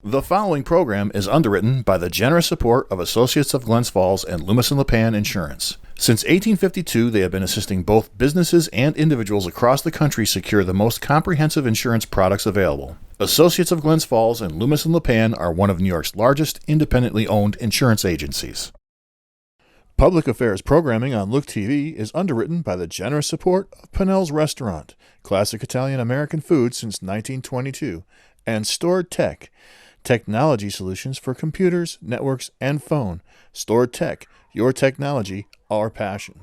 The following program is underwritten by the generous support of Associates of Glens Falls and Loomis and Lipan Insurance. Since 1852, they have been assisting both businesses and individuals across the country secure the most comprehensive insurance products available. Associates of Glens Falls and Loomis and Lipan are one of New York's largest independently owned insurance agencies. Public affairs programming on Look TV is underwritten by the generous support of Pinnell's Restaurant, classic Italian-American food since 1922, and Stored Tech, technology solutions for computers, networks, and phone. Stored Tech, your technology, our passion.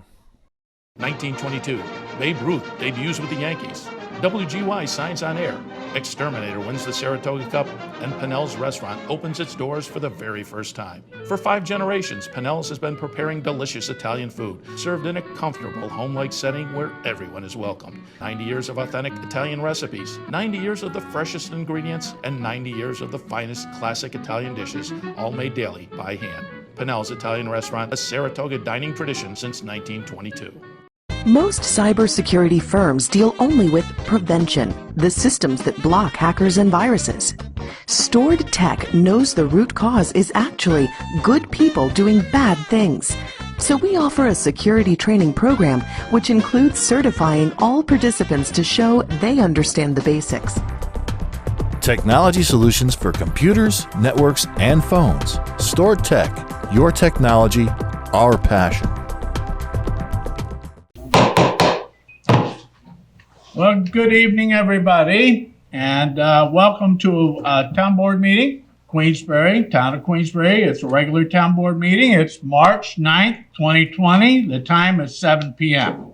1922, Babe Ruth debuts with the Yankees. WGY signs on air. Exterminator wins the Saratoga Cup, and Pinnell's Restaurant opens its doors for the very first time. For 5 generations, Pinnell's has been preparing delicious Italian food, served in a comfortable, home-like setting where everyone is welcomed. 90 years of authentic Italian recipes, 90 years of the freshest ingredients, and 90 years of the finest classic Italian dishes, all made daily by hand. Pinnell's Italian Restaurant, a Saratoga dining tradition since 1922. Most cybersecurity firms deal only with prevention, the systems that block hackers and viruses. Stored Tech knows the root cause is actually good people doing bad things. So we offer a security training program which includes certifying all participants to show they understand the basics. Technology solutions for computers, networks, and phones. Stored Tech, your technology, our passion. Well, good evening, everybody, and welcome to a town board meeting, Queensbury, town of Queensbury. It's a regular town board meeting. It's March 9th, 2020. The time is 7 p.m.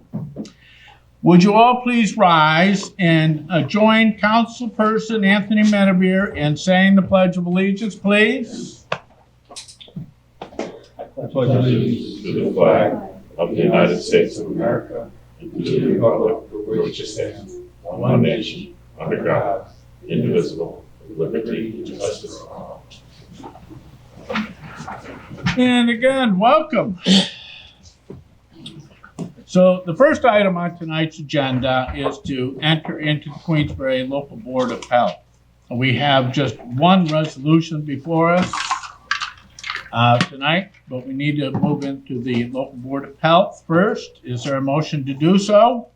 Would you all please rise and join Councilperson Anthony Medevere in saying the Pledge of Allegiance, please? I pledge allegiance to the flag of the United States of America and to the republic for which it stands, one nation, under God, indivisible, with liberty and justice for all. And again, welcome. So the first item on tonight's agenda is to enter into the Queensbury Local Board of Health. We have just one resolution before us tonight, but we need to move into the Local Board of Health first. Is there a motion to do so?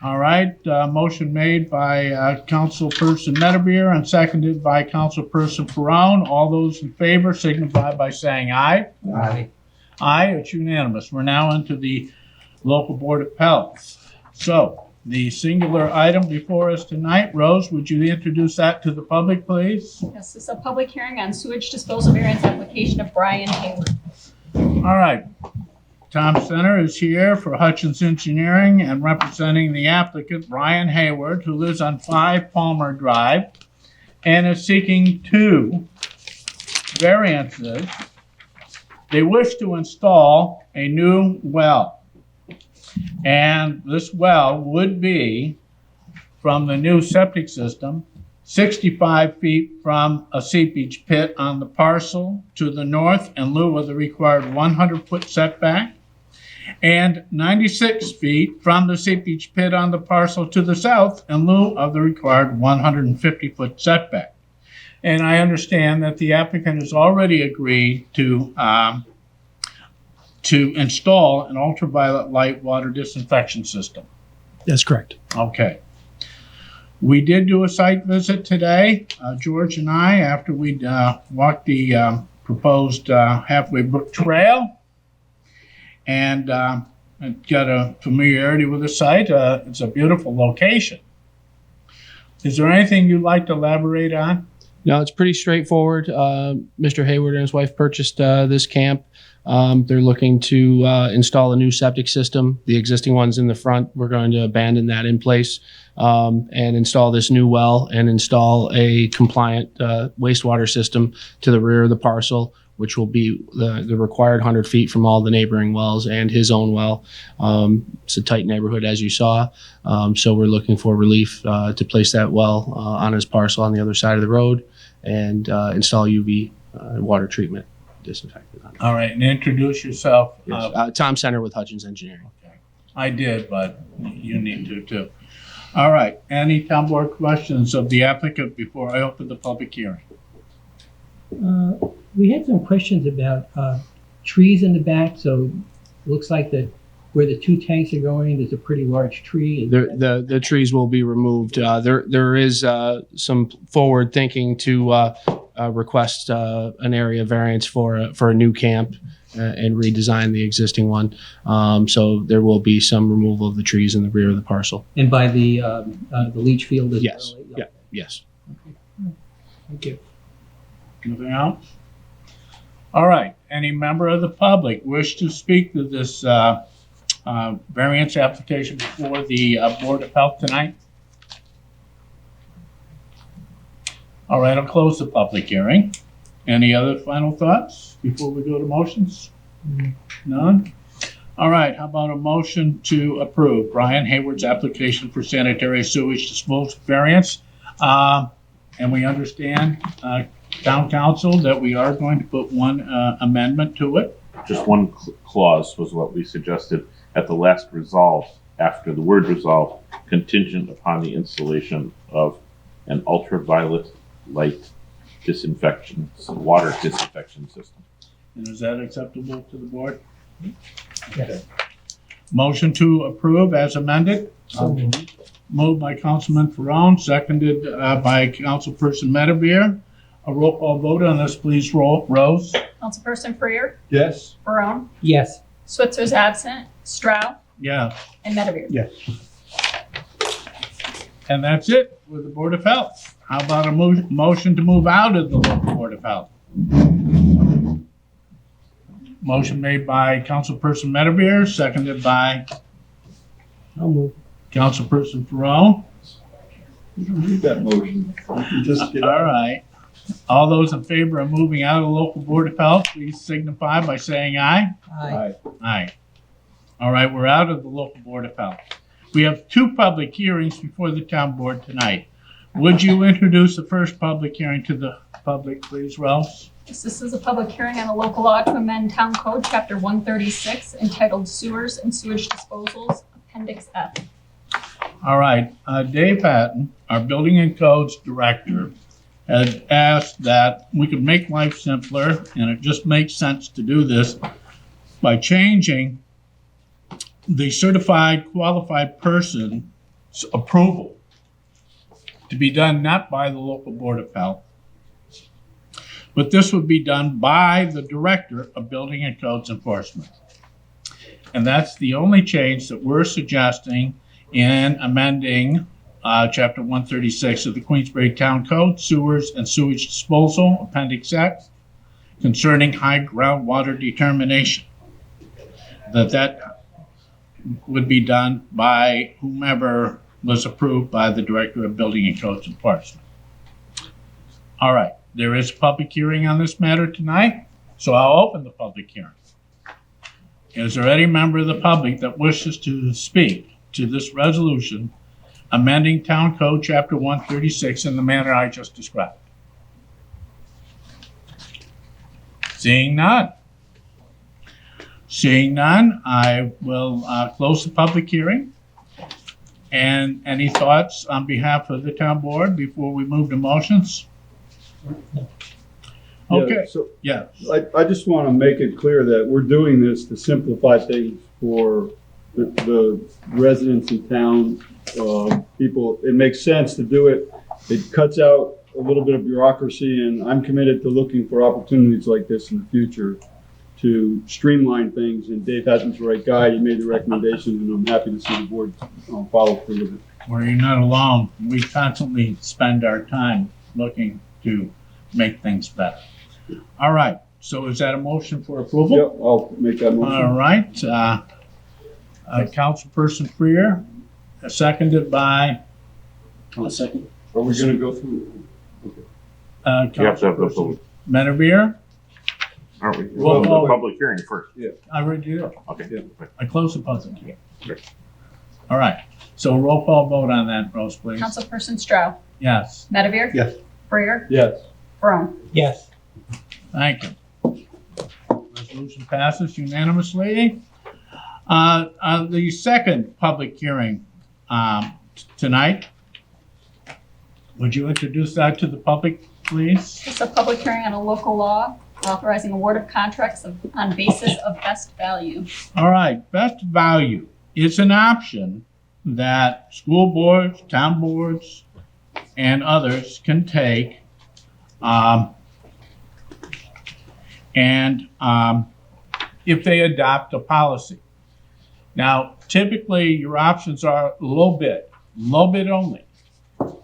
All right, motion made by Councilperson Medevere and seconded by Councilperson Perrone. All those in favor signify by saying aye. Aye. Aye, it's unanimous. We're now into the Local Board of Health. So, the singular item before us tonight, Rose, would you introduce that to the public, please? Yes, this is a public hearing on sewage disposal variance application of Brian Hayward. All right. Tom Center is here for Hutchins Engineering and representing the applicant, Brian Hayward, who lives on 5 Palmer Drive and is seeking 2 variances. They wish to install a new well. And this well would be from the new septic system, 65 feet from a seepage pit on the parcel to the north in lieu of the required 100-foot setback, and 96 feet from the seepage pit on the parcel to the south in lieu of the required 150-foot setback. And I understand that the applicant has already agreed to install an ultraviolet light water disinfection system. That's correct. Okay. We did do a site visit today, George and I, after we walked the proposed Halfway Brook Trail, and got a familiarity with the site. It's a beautiful location. Is there anything you'd like to elaborate on? No, it's pretty straightforward. Mr. Hayward and his wife purchased this camp. They're looking to install a new septic system. The existing one's in the front. We're going to abandon that in place and install this new well and install a compliant wastewater system to the rear of the parcel, which will be the required 100 feet from all the neighboring wells and his own well. It's a tight neighborhood, as you saw. So we're looking for relief to place that well on his parcel on the other side of the road and install UV water treatment disinfectant on it. All right, and introduce yourself. Yes. Tom Center with Hutchins Engineering. Okay. I did, but you need to too. All right, any town board questions of the applicant before I open the public hearing? We had some questions about trees in the back, so it looks like that where the two tanks are going, there's a pretty large tree. The trees will be removed. There is some forward thinking to request an area variance for a new camp and redesign the existing one. So there will be some removal of the trees in the rear of the parcel. And by the leach field as Yes. well? Yeah. Yes. Thank you. Anything else? All right, any member of the public wish to speak to this variance application before the Board of Health tonight? All right, I'll close the public hearing. Any other final thoughts before we go to motions? None? All right, how about a motion to approve Brian Hayward's application for sanitary sewage disposal variance? And we understand, town council, that we are going to put one amendment to it. Just one clause was what we suggested at the last resolve, after the word resolve, contingent upon the installation of an ultraviolet light disinfection, water disinfection system. And is that acceptable to the board? Yes. Motion to approve as amended. Moved by Councilman Ferone, seconded by Councilperson Medevere. A roll call vote on this, please. Rose? Councilperson Freer, Yes. Barone, Yes. Switzer's absent, Stroud, Yeah. and Medevere. Yes. And that's it with the Board of Health. How about a motion to move out of the local Board of Health? Motion made by Councilperson Medevere, seconded by I'll move. Councilperson Ferone. You don't need that motion. You can just get All right. All those in favor of moving out of the local Board of Health, please signify by saying aye. Aye. Aye. All right, we're out of the local Board of Health. We have two public hearings before the town board tonight. Would you introduce the first public hearing to the public, please, Rose? This is a public hearing on a local law to amend Town Code, Chapter 136, entitled Sewers and Sewage Disposals, Appendix F. All right, Dave Patton, our Building and Codes Director, has asked that we could make life simpler, and it just makes sense to do this by changing the certified qualified person's approval to be done not by the local Board of Health, but this would be done by the Director of Building and Codes Enforcement. And that's the only change that we're suggesting in amending Chapter 136 of the Queensbury Town Code, Sewers and Sewage Disposal, Appendix X, concerning high groundwater determination. That would be done by whomever was approved by the Director of Building and Codes Enforcement. All right, there is a public hearing on this matter tonight, so I'll open the public hearing. Is there any member of the public that wishes to speak to this resolution amending Town Code Chapter 136 in the manner I just described? Seeing none. Seeing none, I will close the public hearing. And any thoughts on behalf of the town board before we move to motions? Okay, So yeah, I just want to make it clear that we're doing this to simplify things for the residents in town, people. It makes sense to do it. It cuts out a little bit of bureaucracy, and I'm committed to looking for opportunities like this in the future to streamline things. And Dave Hatton's the right guy. He made the recommendation, and I'm happy to see the board follow through with it. well, you're not alone. We constantly spend our time looking to make things better. All right, so is that a motion for approval? Yep, I'll make that motion. All right, Councilperson Freer, seconded by, Are we going to go through? You have to have the Councilperson vote, Medevere. aren't we? Well, The public hearing first. I already did it. Okay. Yeah. I closed the public hearing. Great. All right, so roll call vote on that, Rose, please. Councilperson Stroud, Yes, Medevere. Yes. Freer, Yes. Barone. Yes. thank you. Resolution passes unanimously. The second public hearing tonight, would you introduce that to the public, please. It's a public hearing on a local law authorizing award of contracts on basis of best value. All right, best value is an option that school boards, town boards, and others can take. If they adopt a policy. Now, typically your options are low bid only.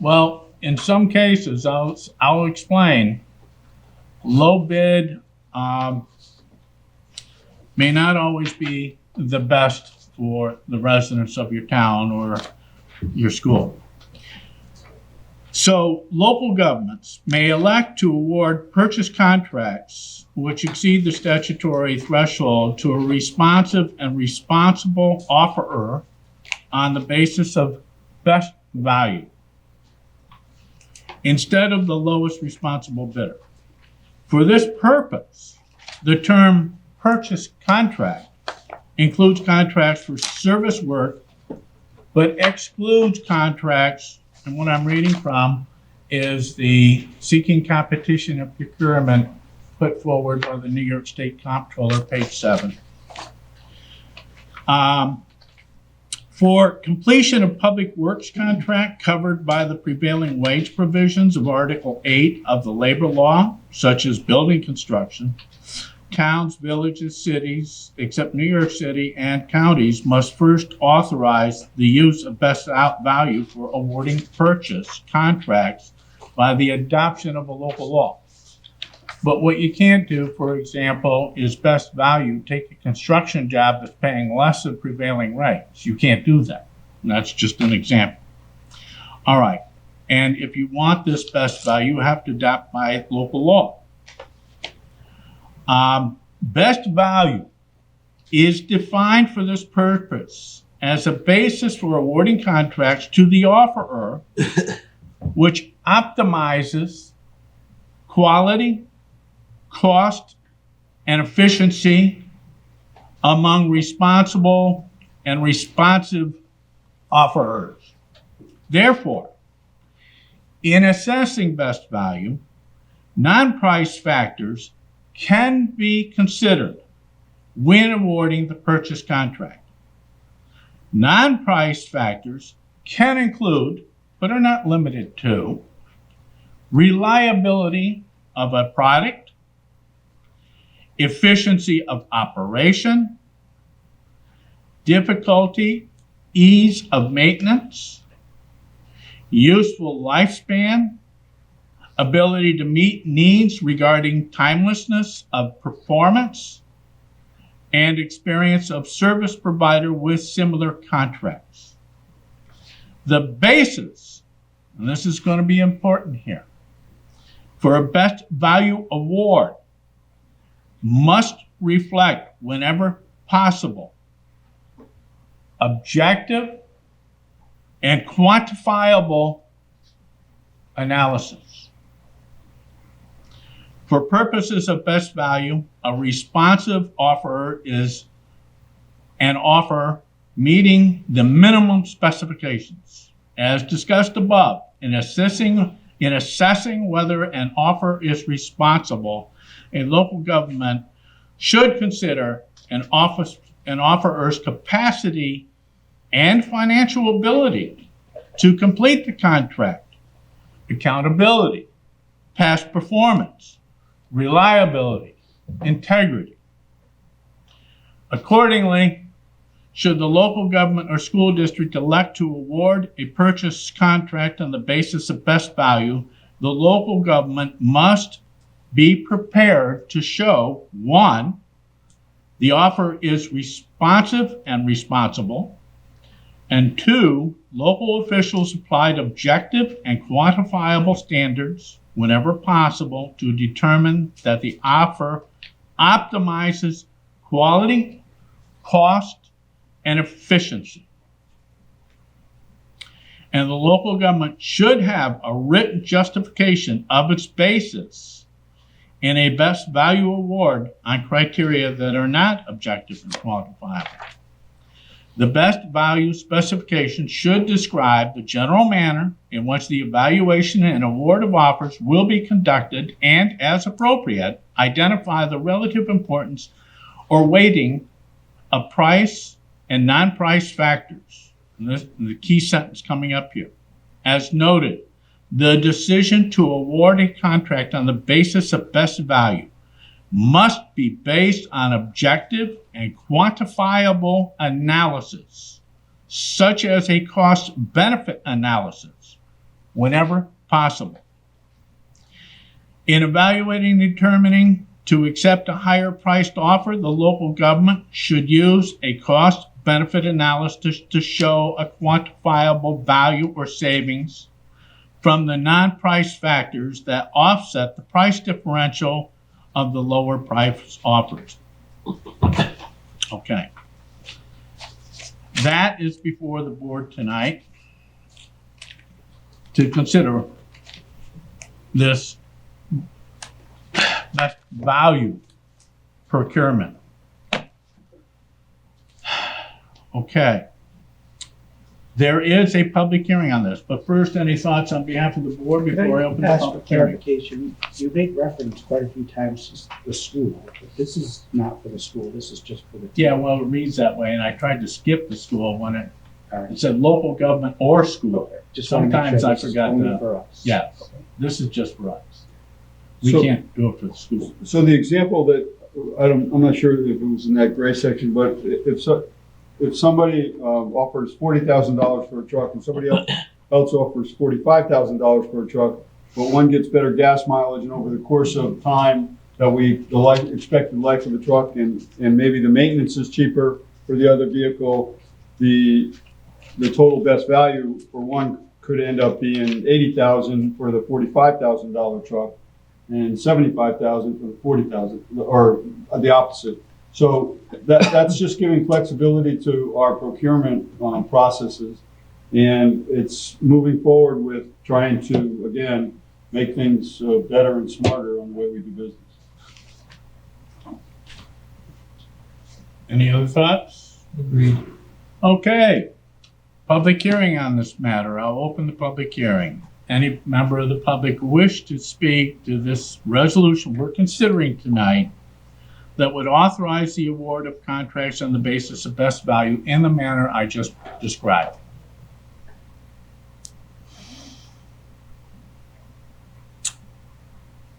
Well, in some cases, I'll explain, low bid may not always be the best for the residents of your town or your school. So local governments may elect to award purchase contracts which exceed the statutory threshold to a responsive and responsible offerer on the basis of best value instead of the lowest responsible bidder. For this purpose, the term purchase contract includes contracts for service work, but excludes contracts, and what I'm reading from is the Seeking Competition and Procurement put forward by the New York State Comptroller, page 7. For completion of public works contract covered by the prevailing wage provisions of Article 8 of the labor law, such as building construction, towns, villages, cities, except New York City, and counties must first authorize the use of best value for awarding purchase contracts by the adoption of a local law. But what you can't do, for example, is best value, take a construction job that's paying less than prevailing rates. You can't do that. And that's just an example. All right. And if you want this best value, you have to adopt by local law. Best value is defined for this purpose as a basis for awarding contracts to the offerer, which optimizes quality, cost, and efficiency among responsible and responsive offerers. Therefore, in assessing best value, non-price factors can be considered when awarding the purchase contract. Non-price factors can include, but are not limited to, reliability of a product, efficiency of operation, difficulty, ease of maintenance, useful lifespan, ability to meet needs regarding timelessness of performance, and experience of service provider with similar contracts. The basis, and this is going to be important here, for a best value award must reflect, whenever possible, objective and quantifiable analysis. For purposes of best value, a responsive offerer is an offer meeting the minimum specifications. As discussed above, in assessing whether an offer is responsible, a local government should consider an offerer's capacity and financial ability to complete the contract, accountability, past performance, reliability, integrity. Accordingly, should the local government or school district elect to award a purchase contract on the basis of best value, the local government must be prepared to show, 1, the offer is responsive and responsible, and 2, local officials applied objective and quantifiable standards whenever possible to determine that the offer optimizes quality, cost, and efficiency. And the local government should have a written justification of its basis in a best value award on criteria that are not objective and quantifiable. The best value specification should describe the general manner in which the evaluation and award of offers will be conducted and, as appropriate, identify the relative importance or weighting of price and non-price factors. And this is the key sentence coming up here. As noted, the decision to award a contract on the basis of best value must be based on objective and quantifiable analysis, such as a cost-benefit analysis, whenever possible. In evaluating and determining to accept a higher priced offer, the local government should use a cost-benefit analysis to show a quantifiable value or savings from the non-price factors that offset the price differential of the lower price offers. Okay. That is before the board tonight to consider this best value procurement. Okay. There is a public hearing on this, but first, any thoughts on behalf of the board before I open the Ask for public hearing? clarification. You make reference quite a few times to the school, but this is not for the school, this is just for the. Yeah, well, it reads that way, and I tried to skip the school when it All right. said local government or school. Okay. Just wanna make sure Sometimes I this is forgot only that. for us. Yeah, this is just for us. We So- can't do it for the school. So the example that, I'm not sure if it was in that gray section, but if somebody offers $40,000 for a truck and somebody else offers $45,000 for a truck, but one gets better gas mileage and over the course of time that expected life of the truck and maybe the maintenance is cheaper for the other vehicle, the total best value for one could end up being $80,000 for the $45,000 truck and $75,000 for the $40,000, or the opposite. So that's just giving flexibility to our procurement processes. And it's moving forward with trying to, again, make things better and smarter on the way we do business. Any other thoughts? Agreed. Okay. Public hearing on this matter. I'll open the public hearing. Any member of the public wish to speak to this resolution we're considering tonight that would authorize the award of contracts on the basis of best value in the manner I just described?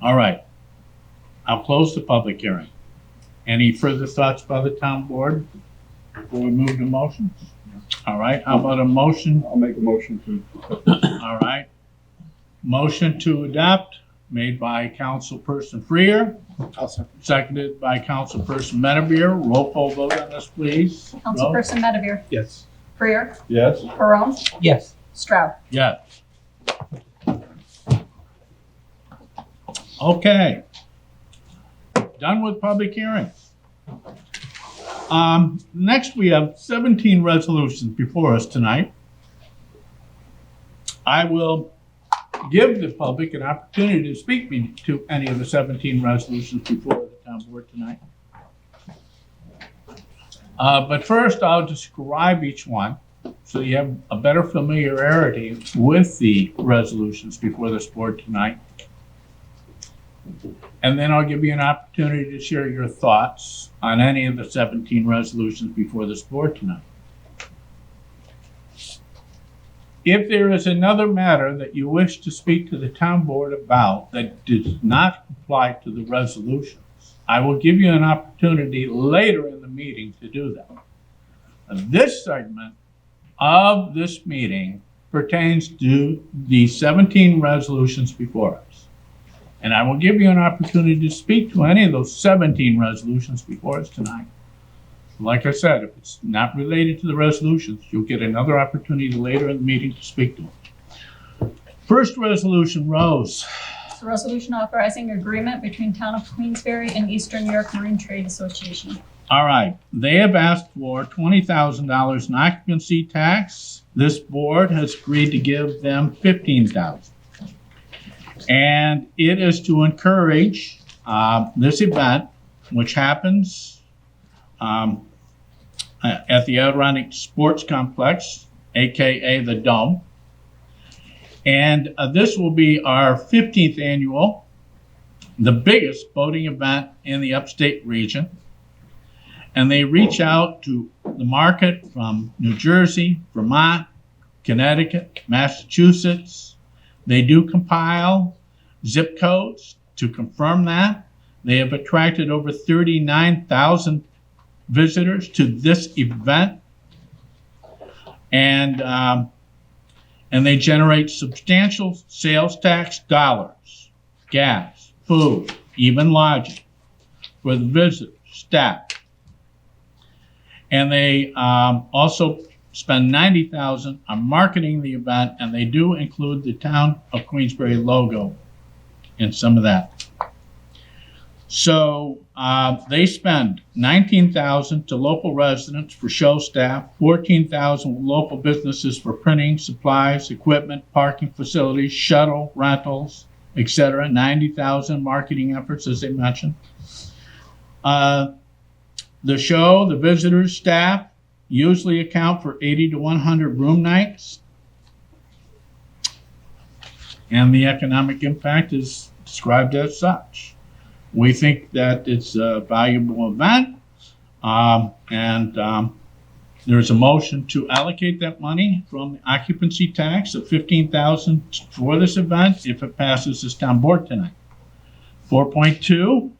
All right. I'll close the public hearing. Any further thoughts by the town board before we move to motions? All right, how about a motion? I'll make a motion to. All right. Motion to adopt made by Councilperson Freer, I'll second. seconded by Councilperson Medevere. Roll call vote on this, please. Roll. Councilperson Medevere, Yes. Freer, Yes? Perone, Yes. Stroud. Yes. Okay. Done with public hearings. Next, we have 17 resolutions before us tonight. I will give the public an opportunity to speak to any of the 17 resolutions before the town board tonight. But first, I'll describe each one so you have a better familiarity with the resolutions before this board tonight. And then I'll give you an opportunity to share your thoughts on any of the 17 resolutions before this board tonight. If there is another matter that you wish to speak to the town board about that does not apply to the resolutions, I will give you an opportunity later in the meeting to do that. This segment of this meeting pertains to the 17 resolutions before us. And I will give you an opportunity to speak to any of those 17 resolutions before us tonight. Like I said, if it's not related to the resolutions, you'll get another opportunity later in the meeting to speak to them. First resolution, Rose. It's a resolution authorizing agreement between Town of Queensberry and Eastern New York Marine Trade Association. All right, they have asked for $20,000 in occupancy tax. This board has agreed to give them $15,000. And it is to encourage this event, which happens at the Adirondack Sports Complex, aka the Dome. And this will be our 15th annual, the biggest boating event in the upstate region. And they reach out to the market from New Jersey, Vermont, Connecticut, Massachusetts. They do compile zip codes to confirm that. They have attracted over 39,000 visitors to this event. And they generate substantial sales tax dollars, gas, food, even lodging for the visitors, staff. And they also spend $90,000 on marketing the event, and they do include the Town of Queensbury logo in some of that. So they spend $19,000 to local residents for show staff, $14,000 with local businesses for printing, supplies, equipment, parking facilities, shuttle rentals, etc. $90,000 marketing efforts, as they mentioned. The show, the visitors, staff usually account for 80 to 100 room nights. And the economic impact is described as such. We think that it's a valuable event, and there's a motion to allocate that money from the occupancy tax of $15,000 for this event if it passes this town board tonight. 4.2.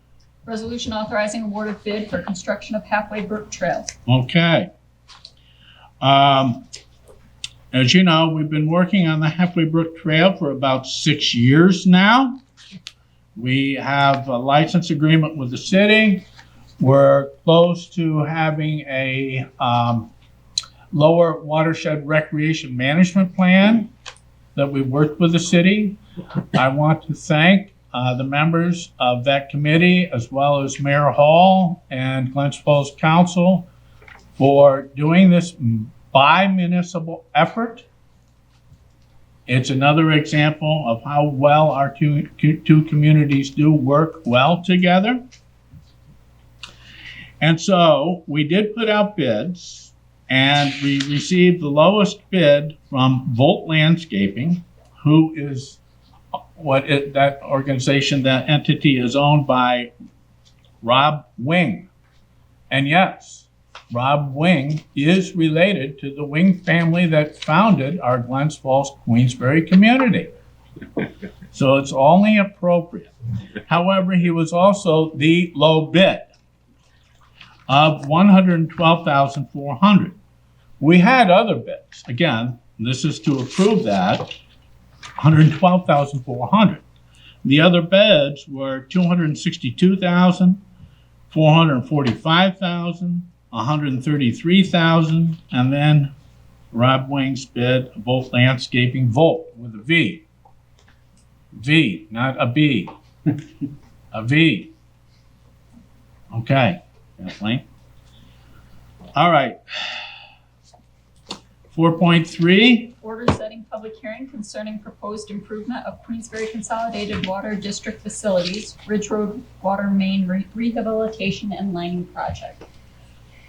Resolution authorizing award of bid for construction of Halfway Brook Trail. Okay. As you know, we've been working on the Halfway Brook Trail for about 6 years now. We have a license agreement with the city. We're close to having a lower watershed recreation management plan that we worked with the city. I want to thank the members of that committee, as well as Mayor Hall and Glens Falls Council, for doing this bi-municipal effort. It's another example of how well our two communities do work well together. And so we did put out bids, and we received the lowest bid from Volt Landscaping, who is that organization, that entity is owned by Rob Wing. And yes, Rob Wing is related to the Wing family that founded our Glens Falls Queensbury community. So it's only appropriate. However, he was also the low bid of $112,400. We had other bids. Again, this is to approve that, $112,400. The other bids were $262,000, $445,000, $133,000, and then Rob Wing's bid, Volt Landscaping, Volt with a V. V, not a B. A V. Okay, Kathleen. All right. 4.3. Order setting public hearing concerning proposed improvement of Queensbury Consolidated Water District facilities, Ridge Road Water Main Rehabilitation and Lining Project.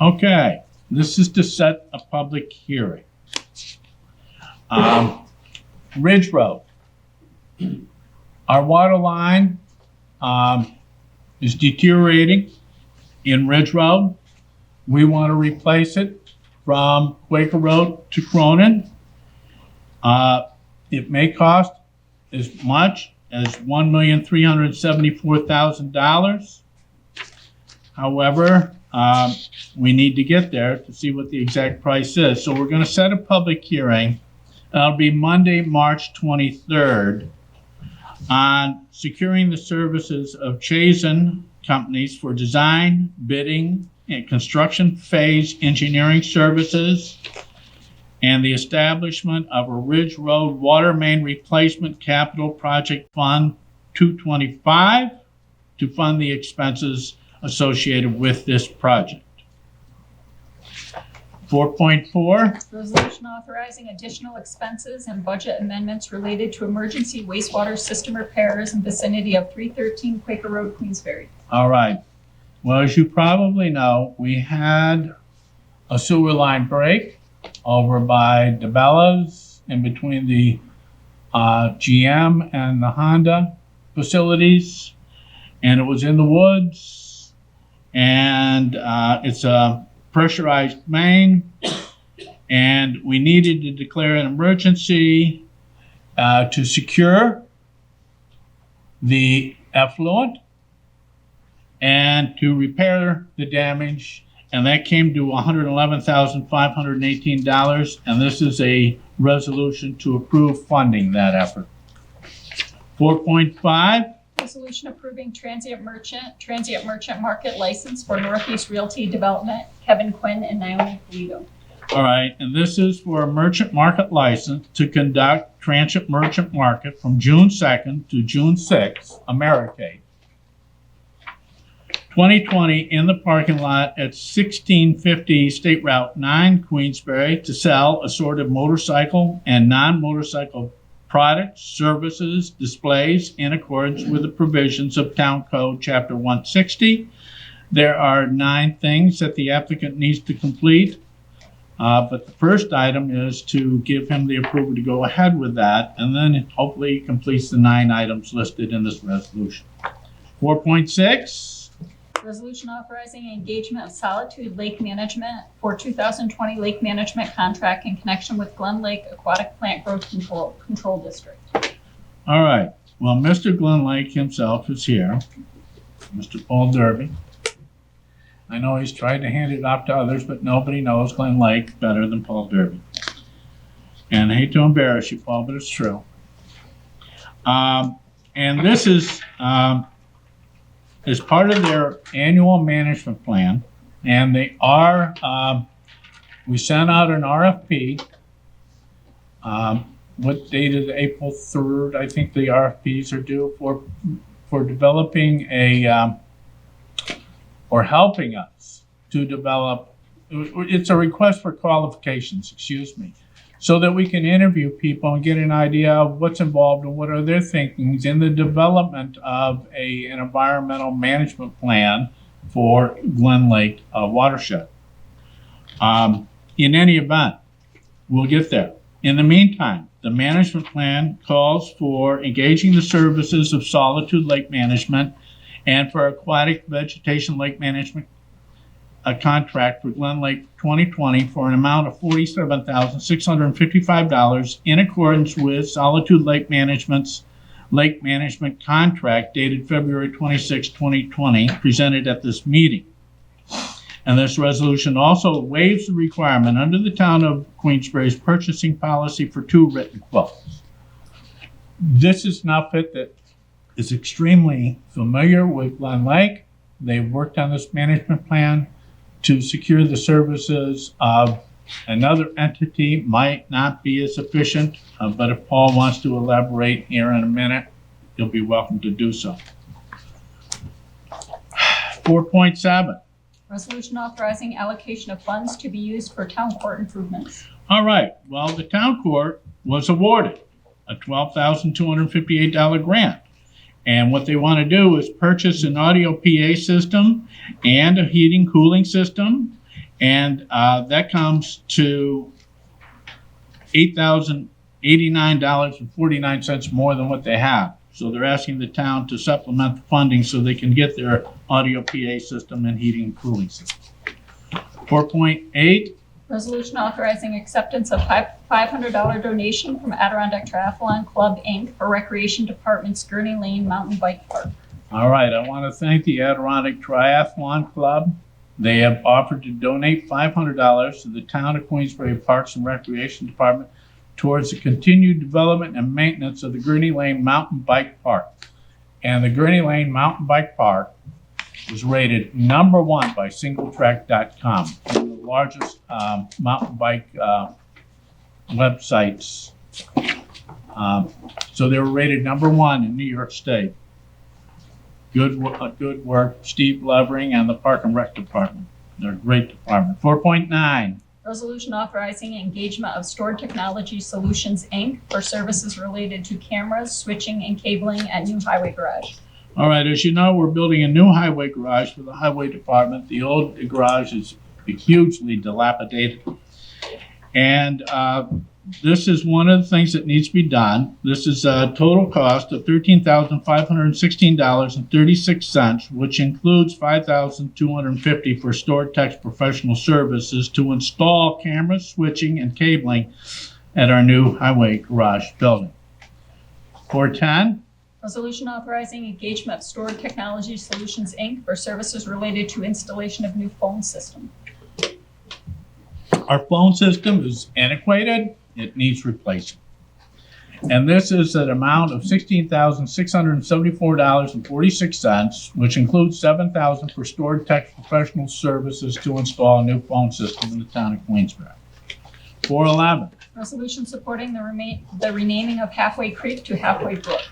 Okay, this is to set a public hearing. Ridge Road. Our water line is deteriorating in Ridge Road. We want to replace it from Quaker Road to Cronin. It may cost as much as $1,374,000. However, we need to get there to see what the exact price is. So we're going to set a public hearing. It'll be Monday, March 23rd, on securing the services of Chazen companies for design, bidding, and construction phase engineering services, and the establishment of a Ridge Road Water Main Replacement Capital Project Fund 225 to fund the expenses associated with this project. 4.4. Resolution authorizing additional expenses and budget amendments related to emergency wastewater system repairs in vicinity of 313 Quaker Road, Queensbury. All right. Well, as you probably know, we had a sewer line break over by DeBella's in between the GM and the Honda facilities. And it was in the woods. And it's a pressurized main. And we needed to declare an emergency to secure the effluent and to repair the damage, and that came to $111,518, and this is a resolution to approve funding that effort. 4.5, Resolution approving transient merchant market license for Northeast Realty Development, Kevin Quinn and Naomi Polito. all right, and this is for a merchant market license to conduct transient merchant market from June 2nd to June 6th, Americade. 2020 in the parking lot at 1650 State Route 9, Queensbury, to sell assorted motorcycle and non-motorcycle products, services, displays in accordance with the provisions of Town Code Chapter 160. There are 9 things that the applicant needs to complete, but the first item is to give him the approval to go ahead with that, and then hopefully he completes the 9 items listed in this resolution. 4.6. Resolution authorizing engagement of Solitude Lake Management for 2020 lake management contract in connection with Glen Lake Aquatic Plant Growth Control District. All right. Well, Mr. Glen Lake himself is here. Mr. Paul Derby. I know he's tried to hand it off to others, but nobody knows Glen Lake better than Paul Derby. And I hate to embarrass you, Paul, but it's true. And this is part of their annual management plan, and they are, we sent out an RFP. What date is April 3rd? I think the RFPs are due for developing or helping us to develop, it's a request for qualifications, excuse me, so that we can interview people and get an idea of what's involved and what are their thinkings in the development of an environmental management plan for Glen Lake watershed. In any event, we'll get there. In the meantime, the management plan calls for engaging the services of Solitude Lake Management and for aquatic vegetation lake management, a contract for Glen Lake 2020 for an amount of $47,655 in accordance with Solitude Lake Management's lake management contract dated February 26, 2020, presented at this meeting. And this resolution also waives the requirement under the town of Queensbury's purchasing policy for 2 written quotes. This is an outfit that is extremely familiar with Glen Lake. They've worked on this management plan to secure the services of another entity. Might not be as efficient, but if Paul wants to elaborate here in a minute, he'll be welcome to do so. 4.7. Resolution authorizing allocation of funds to be used for town court improvements. All right, well, the town court was awarded a $12,258 grant. And what they want to do is purchase an audio PA system and a heating cooling system. And that comes to $8,089.49 more than what they have. So they're asking the town to supplement the funding so they can get their audio PA system and heating and cooling system. 4.8. Resolution authorizing acceptance of $500 donation from Adirondack Triathlon Club, Inc. for Recreation Department's Gurney Lane Mountain Bike Park. All right, I want to thank the Adirondack Triathlon Club. They have offered to donate $500 to the town of Queensbury Parks and Recreation Department towards the continued development and maintenance of the Gurney Lane Mountain Bike Park. And the Gurney Lane Mountain Bike Park was rated #1 by SingleTrack.com, one of the largest mountain bike websites. So they were rated #1 in New York State. Good work, Steve Levering and the Park and Rec Department. They're a great department. 4.9. Resolution authorizing engagement of Stored Technology Solutions, Inc. for services related to cameras, switching, and cabling at new highway garage. All right, as you know, we're building a new highway garage for the highway department. The old garage is hugely dilapidated. And this is one of the things that needs to be done. This is a total cost of $13,516.36, which includes $5,250 for Stored Tech's professional services to install cameras, switching, and cabling at our new highway garage building. 410. Resolution authorizing engagement of Stored Technology Solutions, Inc. for services related to installation of new phone system. Our phone system is antiquated. It needs replacing. And this is an amount of $16,674.46, which includes $7,000 for Stored Tech professional services to install a new phone system in the town of Queensborough. 411. Resolution supporting the renaming of Halfway Creek to Halfway Brook.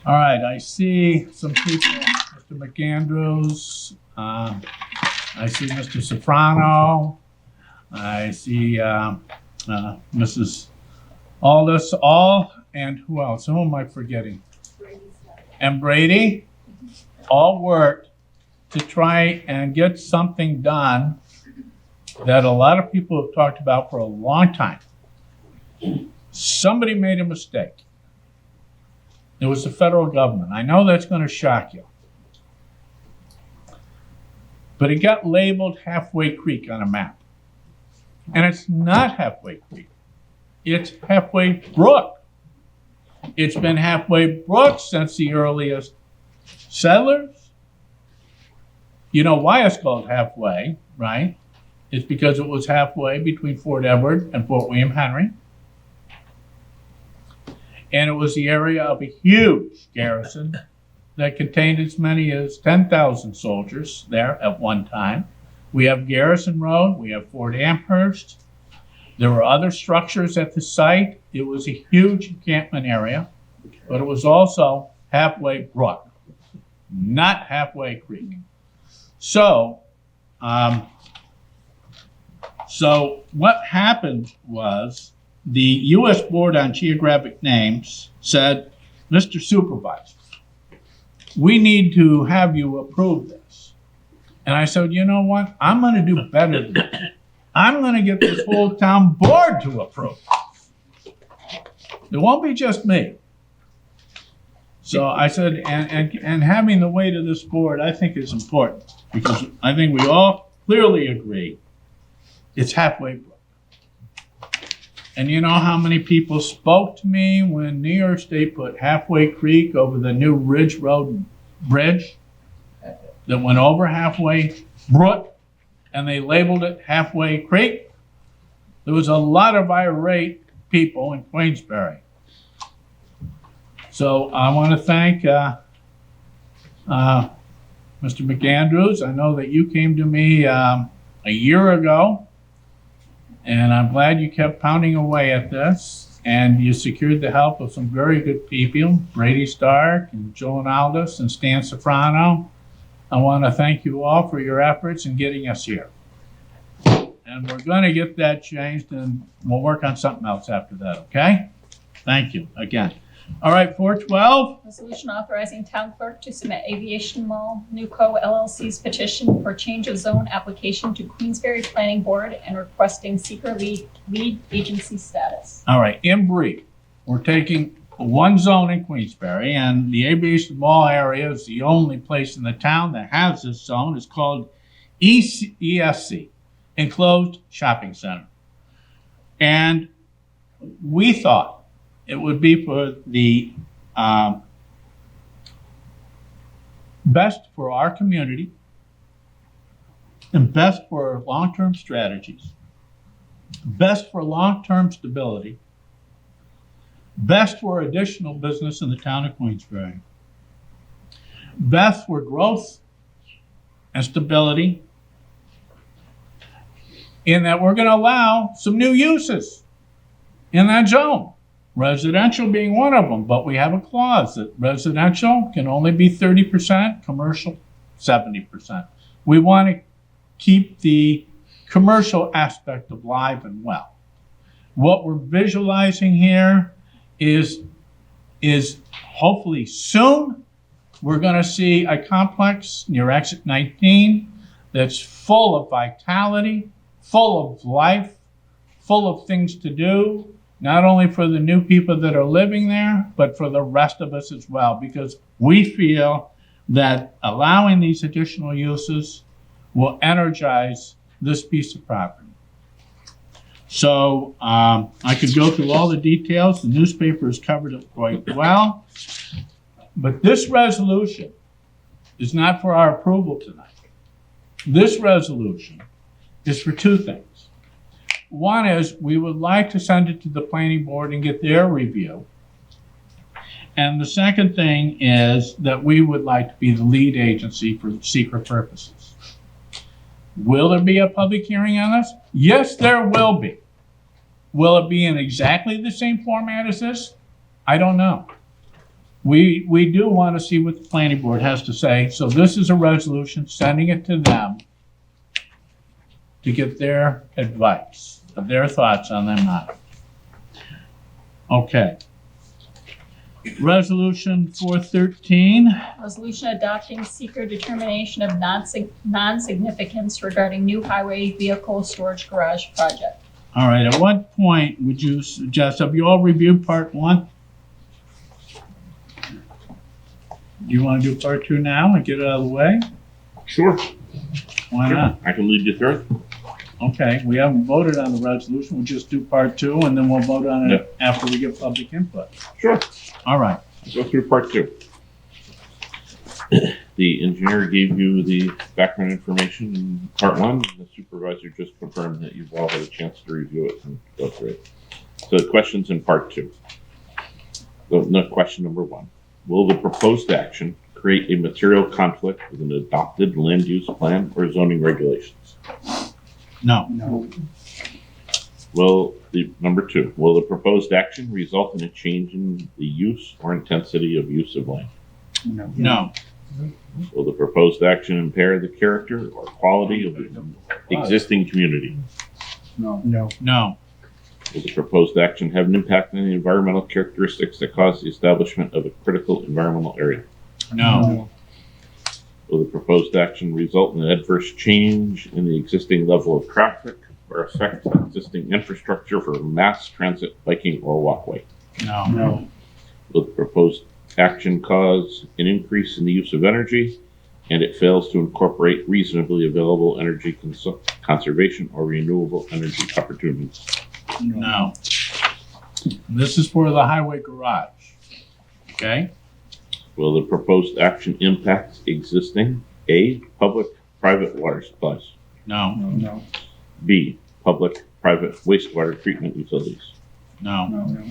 All right, I see some people, Mr. McAndrews, I see Mr. Soprano, I see Mrs. Aldous, and who else? Who am I forgetting? And Brady, all worked to try and get something done that a lot of people have talked about for a long time. Somebody made a mistake. It was the federal government. I know that's going to shock you. But it got labeled Halfway Creek on a map. And it's not Halfway Creek. It's Halfway Brook. It's been Halfway Brook since the earliest settlers. You know why it's called Halfway, right? It's because it was halfway between Fort Edward and Fort William Henry. And it was the area of a huge garrison that contained as many as 10,000 soldiers there at one time. We have Garrison Road, we have Fort Amherst. There were other structures at the site. It was a huge encampment area, but it was also Halfway Brook, not Halfway Creek. So what happened was the U.S. Board on Geographic Names said, Mr. Supervisor, we need to have you approve this. And I said, you know what? I'm going to do better than that. I'm going to get this whole town board to approve. It won't be just me. So I said, and having the weight of this board, I think is important because I think we all clearly agree it's Halfway Brook. And you know how many people spoke to me when New York State put Halfway Creek over the new Ridge Road bridge that went over Halfway Brook, and they labeled it Halfway Creek? There was a lot of irate people in Queensbury. So I want to thank Mr. McAndrews. I know that you came to me a year ago, and I'm glad you kept pounding away at this, and you secured the help of some very good people, Brady Stark and Joan Aldous and Stan Soprano. I want to thank you all for your efforts in getting us here. And we're going to get that changed, and we'll work on something else after that, okay? Thank you again. All right, 412. Resolution authorizing town clerk to submit Aviation Mall Newco LLC's petition for change of zone application to Queensbury Planning Board and requesting seeker lead agency status. All right, in brief, we're taking one zone in Queensbury, and the Aviation Mall area is the only place in the town that has this zone. It's called ESC, Enclosed Shopping Center. And we thought it would be for the best for our community and best for long-term strategies, best for long-term stability, best for additional business in the town of Queensbury, best for growth and stability, in that we're going to allow some new uses in that zone. Residential being one of them, but we have a clause that residential can only be 30%, commercial 70%. We want to keep the commercial aspect alive and well. What we're visualizing here is hopefully soon we're going to see a complex near exit 19 that's full of vitality, full of life, full of things to do, not only for the new people that are living there, but for the rest of us as well, because we feel that allowing these additional uses will energize this piece of property. So I could go through all the details. The newspaper has covered it quite well. But this resolution is not for our approval tonight. This resolution is for two things. One is we would like to send it to the planning board and get their review. And the second thing is that we would like to be the lead agency for secret purposes. Will there be a public hearing on this? Yes, there will be. Will it be in exactly the same format as this? I don't know. We do want to see what the planning board has to say. So this is a resolution, sending it to them to get their advice, their thoughts on them on it. Okay. Resolution 413. Resolution adopting seeker determination of non-significance regarding new highway vehicle storage garage project. All right, at what point would you suggest, have you all reviewed part one? Do you want to do part two now and get it out of the way? Sure. Why not? I can lead you through it. Okay, we haven't voted on the resolution. We'll just do part two and then we'll vote on it after we get public input. Sure. All right. Go through part two. The engineer gave you the background information in part one. The supervisor just confirmed that you've all had a chance to review it and go through it. So the questions in part two. So, question number one. Will the proposed action create a material conflict with an adopted land use plan or zoning regulations? No. No. Number two, will the proposed action result in a change in the use or intensity of use of land? No. No. Will the proposed action impair the character or quality of the existing community? No. No. No. Will the proposed action have an impact on the environmental characteristics that cause the establishment of a critical environmental area? No. Will the proposed action result in an adverse change in the existing level of traffic or affect existing infrastructure for mass transit, biking, or walkway? No. No. Will the proposed action cause an increase in the use of energy and it fails to incorporate reasonably available energy conservation or renewable energy opportunities? No. This is for the highway garage. Okay? Will the proposed action impact existing A, public-private water supplies, No. No. B, public-private wastewater treatment utilities? No. No.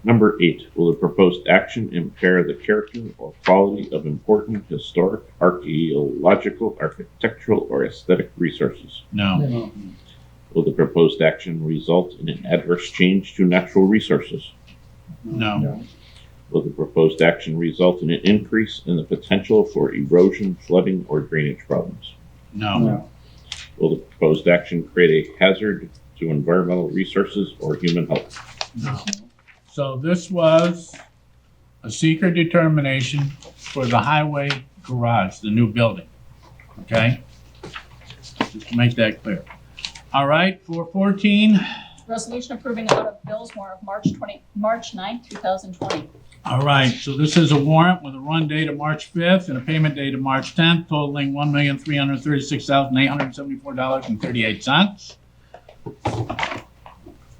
Number 8, will the proposed action impair the character or quality of important historic, archaeological, architectural, or aesthetic resources? No. No. Will the proposed action result in an adverse change to natural resources? No. Will the proposed action result in an increase in the potential for erosion, flooding, or drainage problems? No. No. Will the proposed action create a hazard to environmental resources or human health? No. So this was a seeker determination for the highway garage, the new building. Okay? Just to make that clear. All right, 414. Resolution approving audit of bills warrant of March 9th, 2020. All right, so this is a warrant with a run date of March 5th and a payment date of March 10th, totaling $1,336,874.38.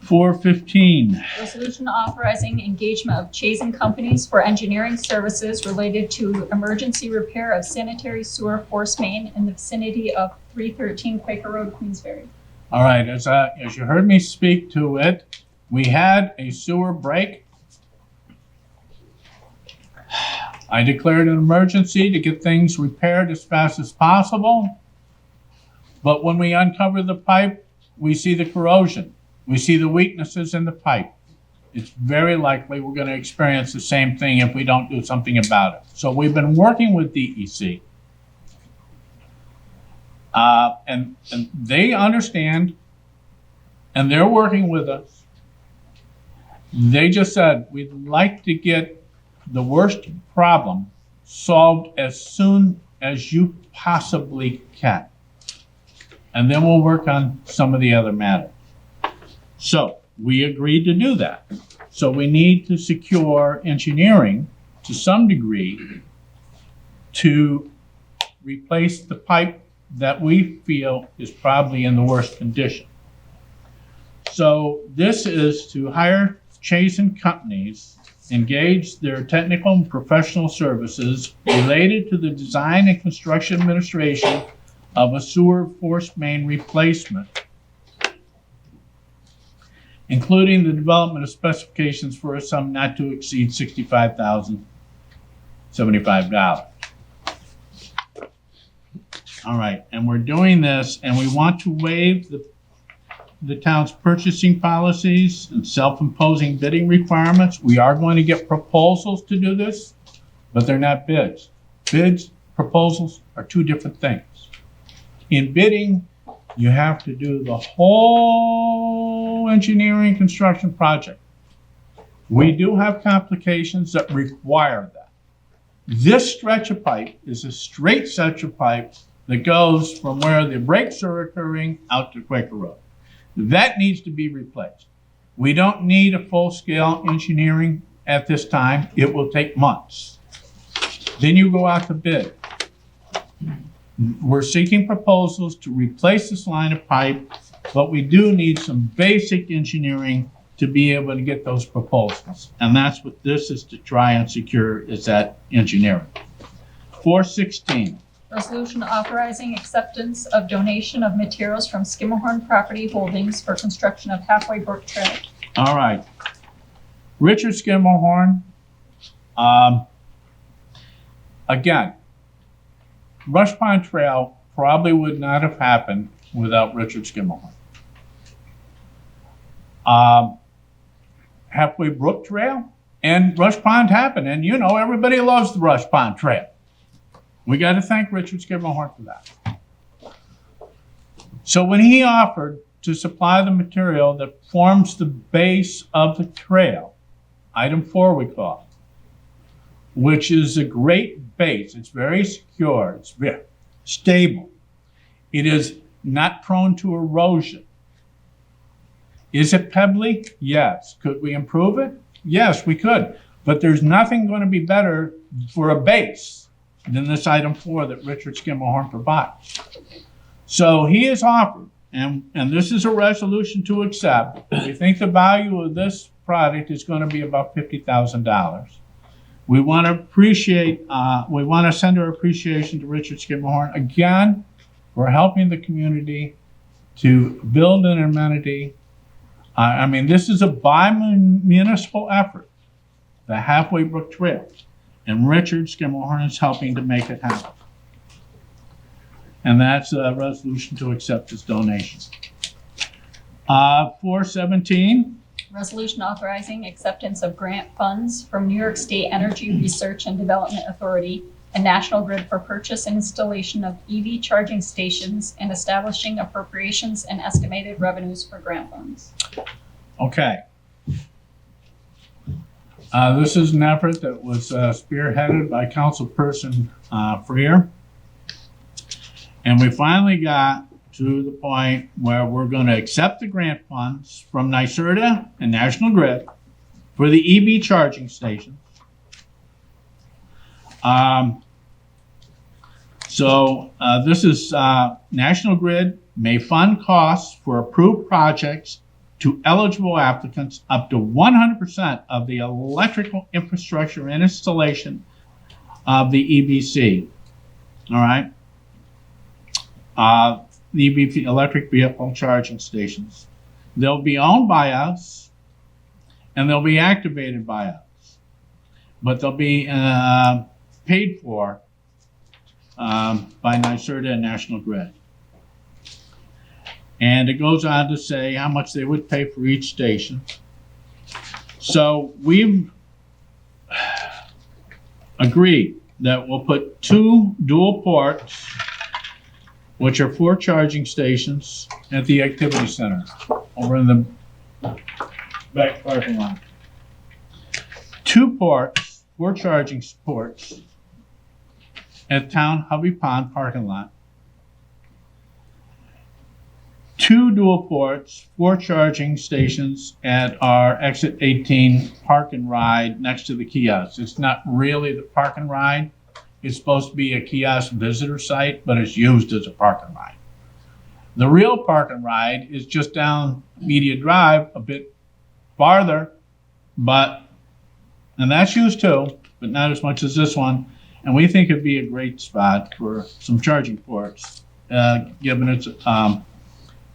415. Resolution authorizing engagement of Chazen Companies for engineering services related to emergency repair of sanitary sewer force main in the vicinity of 313 Quaker Road, Queensbury. All right, as you heard me speak to it, we had a sewer break. I declared an emergency to get things repaired as fast as possible. But when we uncover the pipe, we see the corrosion. We see the weaknesses in the pipe. It's very likely we're going to experience the same thing if we don't do something about it. So we've been working with DEC. And they understand, and they're working with us. They just said, we'd like to get the worst problem solved as soon as you possibly can. and then we'll work on some of the other matters. So we agreed to do that. So we need to secure engineering to some degree to replace the pipe that we feel is probably in the worst condition. So this is to hire Chazen companies, engage their technical and professional services related to the design and construction administration of a sewer force main replacement, including the development of specifications for a sum not to exceed $65,075. All right, and we're doing this, and we want to waive the town's purchasing policies and self-imposing bidding requirements. We are going to get proposals to do this, but they're not bids. Bids, proposals are two different things. In bidding, you have to do the whole engineering construction project. We do have complications that require that. This stretch of pipe is a straight stretch of pipe that goes from where the breaks are occurring out to Quaker Road. That needs to be replaced. We don't need a full-scale engineering at this time. It will take months. Then you go out to bid. We're seeking proposals to replace this line of pipe, but we do need some basic engineering to be able to get those proposals. And that's what this is to try and secure, is that engineering. 416. Resolution authorizing acceptance of donation of materials from Skimmerhorn Property Holdings for construction of Halfway Brook Trail. All right. Richard Skimmerhorn, again, Rush Pond Trail probably would not have happened without Richard Skimmerhorn. Halfway Brook Trail and Rush Pond happened, and you know everybody loves the Rush Pond Trail. We got to thank Richard Skimmerhorn for that. So when he offered to supply the material that forms the base of the trail, item 4 we call it, which is a great base. It's very secure. It's very stable. It is not prone to erosion. Is it pebbly? Yes. Could we improve it? Yes, we could. But there's nothing going to be better for a base than this item 4 that Richard Skimmerhorn provides. So he has offered, and this is a resolution to accept. We think the value of this product is going to be about $50,000. We want to send our appreciation to Richard Skimmerhorn again for helping the community to build an amenity. I mean, this is a bi-municipal effort, the Halfway Brook Trail. And Richard Skimmerhorn is helping to make it happen. And that's a resolution to accept his donation. 417. Resolution authorizing acceptance of grant funds from New York State Energy Research and Development Authority and National Grid for purchase and installation of EV charging stations and establishing appropriations and estimated revenues for grant funds. Okay. This is an effort that was spearheaded by Councilperson Freer. And we finally got to the point where we're going to accept the grant funds from NYSERDA and National Grid for the EV charging stations. This is National Grid may fund costs for approved projects to eligible applicants up to 100% of the electrical infrastructure and installation of the EVC. All right? The EV electric vehicle charging stations. They'll be owned by us and they'll be activated by us, but they'll be paid for by NYSERDA and National Grid. And it goes on to say how much they would pay for each station. So we've agreed that we'll put 2 dual ports, which are 4 charging stations at the activity center over in the back parking lot. 2 ports, 4 charging ports at Town Hubby Pond parking lot. 2 dual ports, 4 charging stations at our exit 18 park and ride next to the kiosk. It's not really the park and ride. It's supposed to be a kiosk visitor site, but it's used as a park and ride. The real park and ride is just down Media Drive a bit farther, and that's used too, but not as much as this one. And we think it'd be a great spot for some charging ports, given its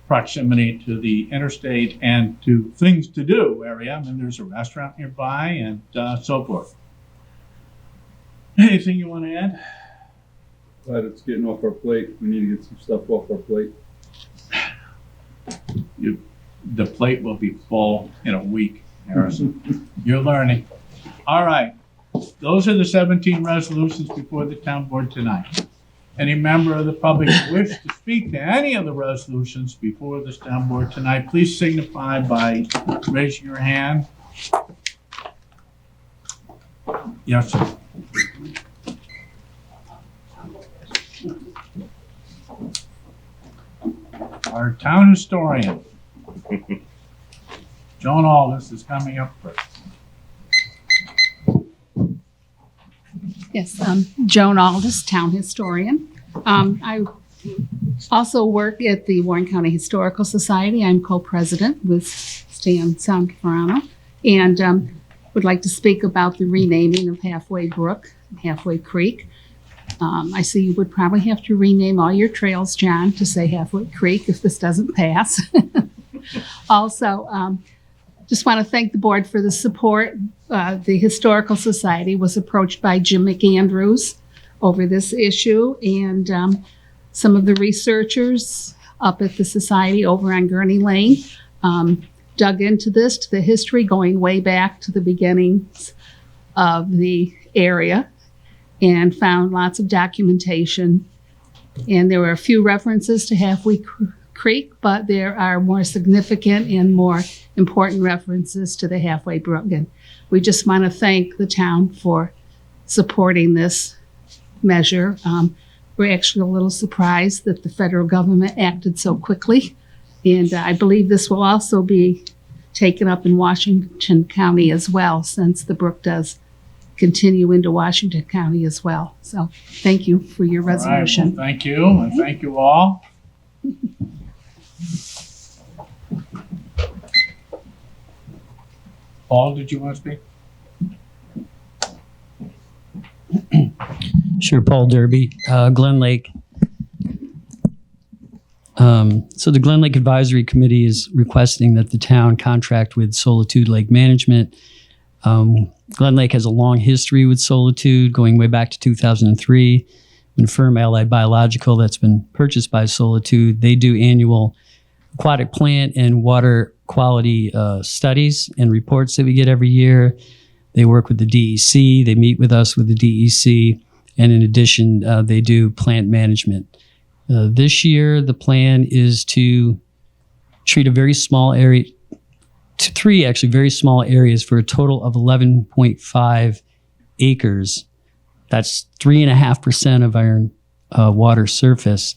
proximity to the interstate and to things to do area. I mean, there's a restaurant nearby and so forth. Anything you want to add? Glad it's getting off our plate. We need to get some stuff off our plate. The plate will be full in a week, Harrison. You're learning. All right. Those are the 17 resolutions before the town board tonight. Any member of the public who wishes to speak to any of the resolutions before this town board tonight, please signify by raising your hand. Yes, sir. Our town historian, Joan Aldis, is coming up first. Yes, Joan Aldis, town historian. I also work at the Warren County Historical Society. I'm co-president with Stan Sancafarano, and would like to speak about the renaming of Halfway Brook and Halfway Creek. I see you would probably have to rename all your trails, John, to say Halfway Creek if this doesn't pass. Also, just want to thank the board for the support. The Historical Society was approached by Jim McAndrews over this issue, and some of the researchers up at the society over on Gurney Lane dug into this, to the history going way back to the beginnings of the area, and found lots of documentation. And there were a few references to Halfway Creek, but there are more significant and more important references to the Halfway Brook. And we just want to thank the town for supporting this measure. We're actually a little surprised that the federal government acted so quickly. And I believe this will also be taken up in Washington County as well, since the brook does continue into Washington County as well. So thank you for your resolution. All right, well, thank you, and thank you all. Paul, did you want to speak? Sure, Paul Derby, Glen Lake. So the Glen Lake Advisory Committee is requesting that the town contract with Solitude Lake Management. Glen Lake has a long history with Solitude, going way back to 2003. When Firm Allied Biological, that's been purchased by Solitude, they do annual aquatic plant and water quality studies and reports that we get every year. They work with the DEC. They meet with us with the DEC. And in addition, they do plant management. This year, the plan is to treat a very small area, three actually very small areas for a total of 11.5 acres. That's 3.5% of our water surface,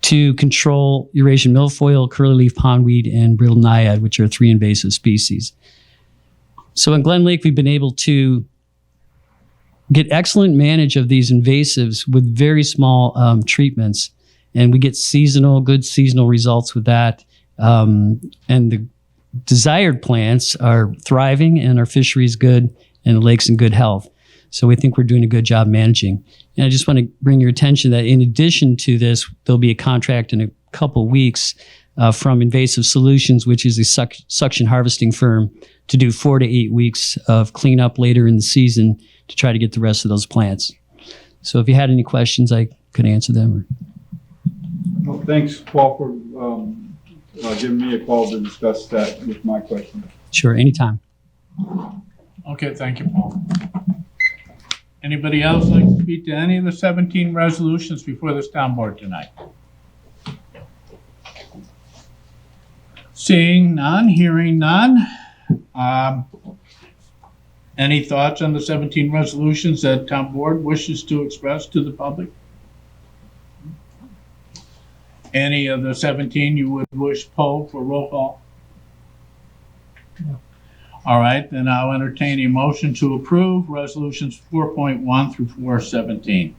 to control Eurasian milfoil, curly-leaf pondweed, and brittle naiad, which are 3 invasive species. So in Glen Lake, we've been able to get excellent manage of these invasives with very small treatments, and we get good seasonal results with that. And the desired plants are thriving, and our fishery is good, and the lake's in good health. So we think we're doing a good job managing. And I just want to bring your attention that in addition to this, there'll be a contract in a couple weeks from Invasive Solutions, which is a suction harvesting firm, to do 4 to 8 weeks of cleanup later in the season to try to get the rest of those plants. So if you had any questions, I could answer them. Well, thanks, Paul, for giving me a call to discuss that with my question. Sure, anytime. Okay, thank you, Paul. Anybody else like to speak to any of the 17 resolutions before this town board tonight? Seeing none, hearing none. Any thoughts on the 17 resolutions that town board wishes to express to the public? Any of the 17 you would wish polled for roll call? No. All right, then I'll entertain a motion to approve resolutions 4.1 through 417.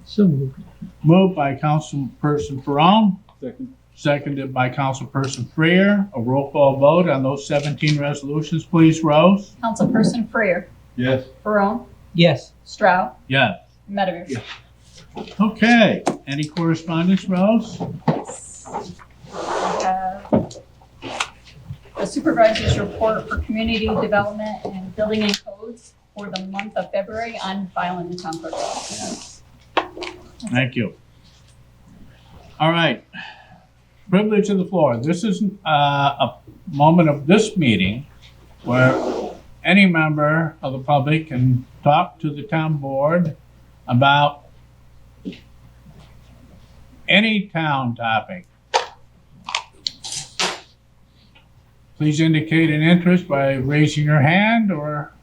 So moved. Moved by Councilperson Perone, Second. seconded by Councilperson Freer. A roll call vote on those 17 resolutions, please, Rose? Councilperson Freer, Yes. Barone, Yes. Stroud, Yes. Medevich. Yes. Okay, any correspondence, Rose? The supervisor's report for community development and building and codes for the month of February on file in the town clerk's office. Thank you. All right. Privilege of the floor. This is a moment of this meeting where any member of the public can talk to the town board about any town topic. Please indicate an interest by raising your hand or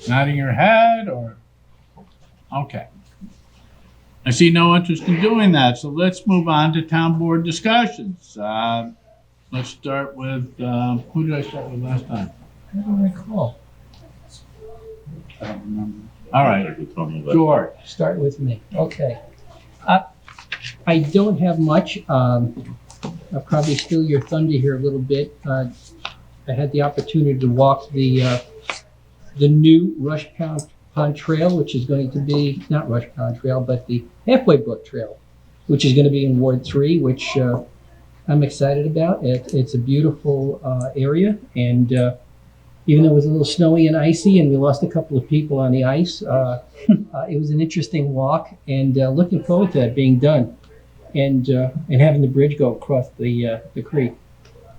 nodding your head or, okay. I see no interest in doing that, so let's move on to town board discussions. Let's start with, who did I start with last time? I don't recall. I don't remember. All right, George. Start with me. Okay. I don't have much. I'll probably steal your thunder here a little bit. I had the opportunity to walk the new Rush Pond Trail, which is going to be, not Rush Pond Trail, but the Halfway Brook Trail, which is going to be in Ward 3, which I'm excited about. It's a beautiful area, and even though it was a little snowy and icy and we lost a couple of people on the ice, it was an interesting walk, and looking forward to that being done, and having the bridge go across the creek.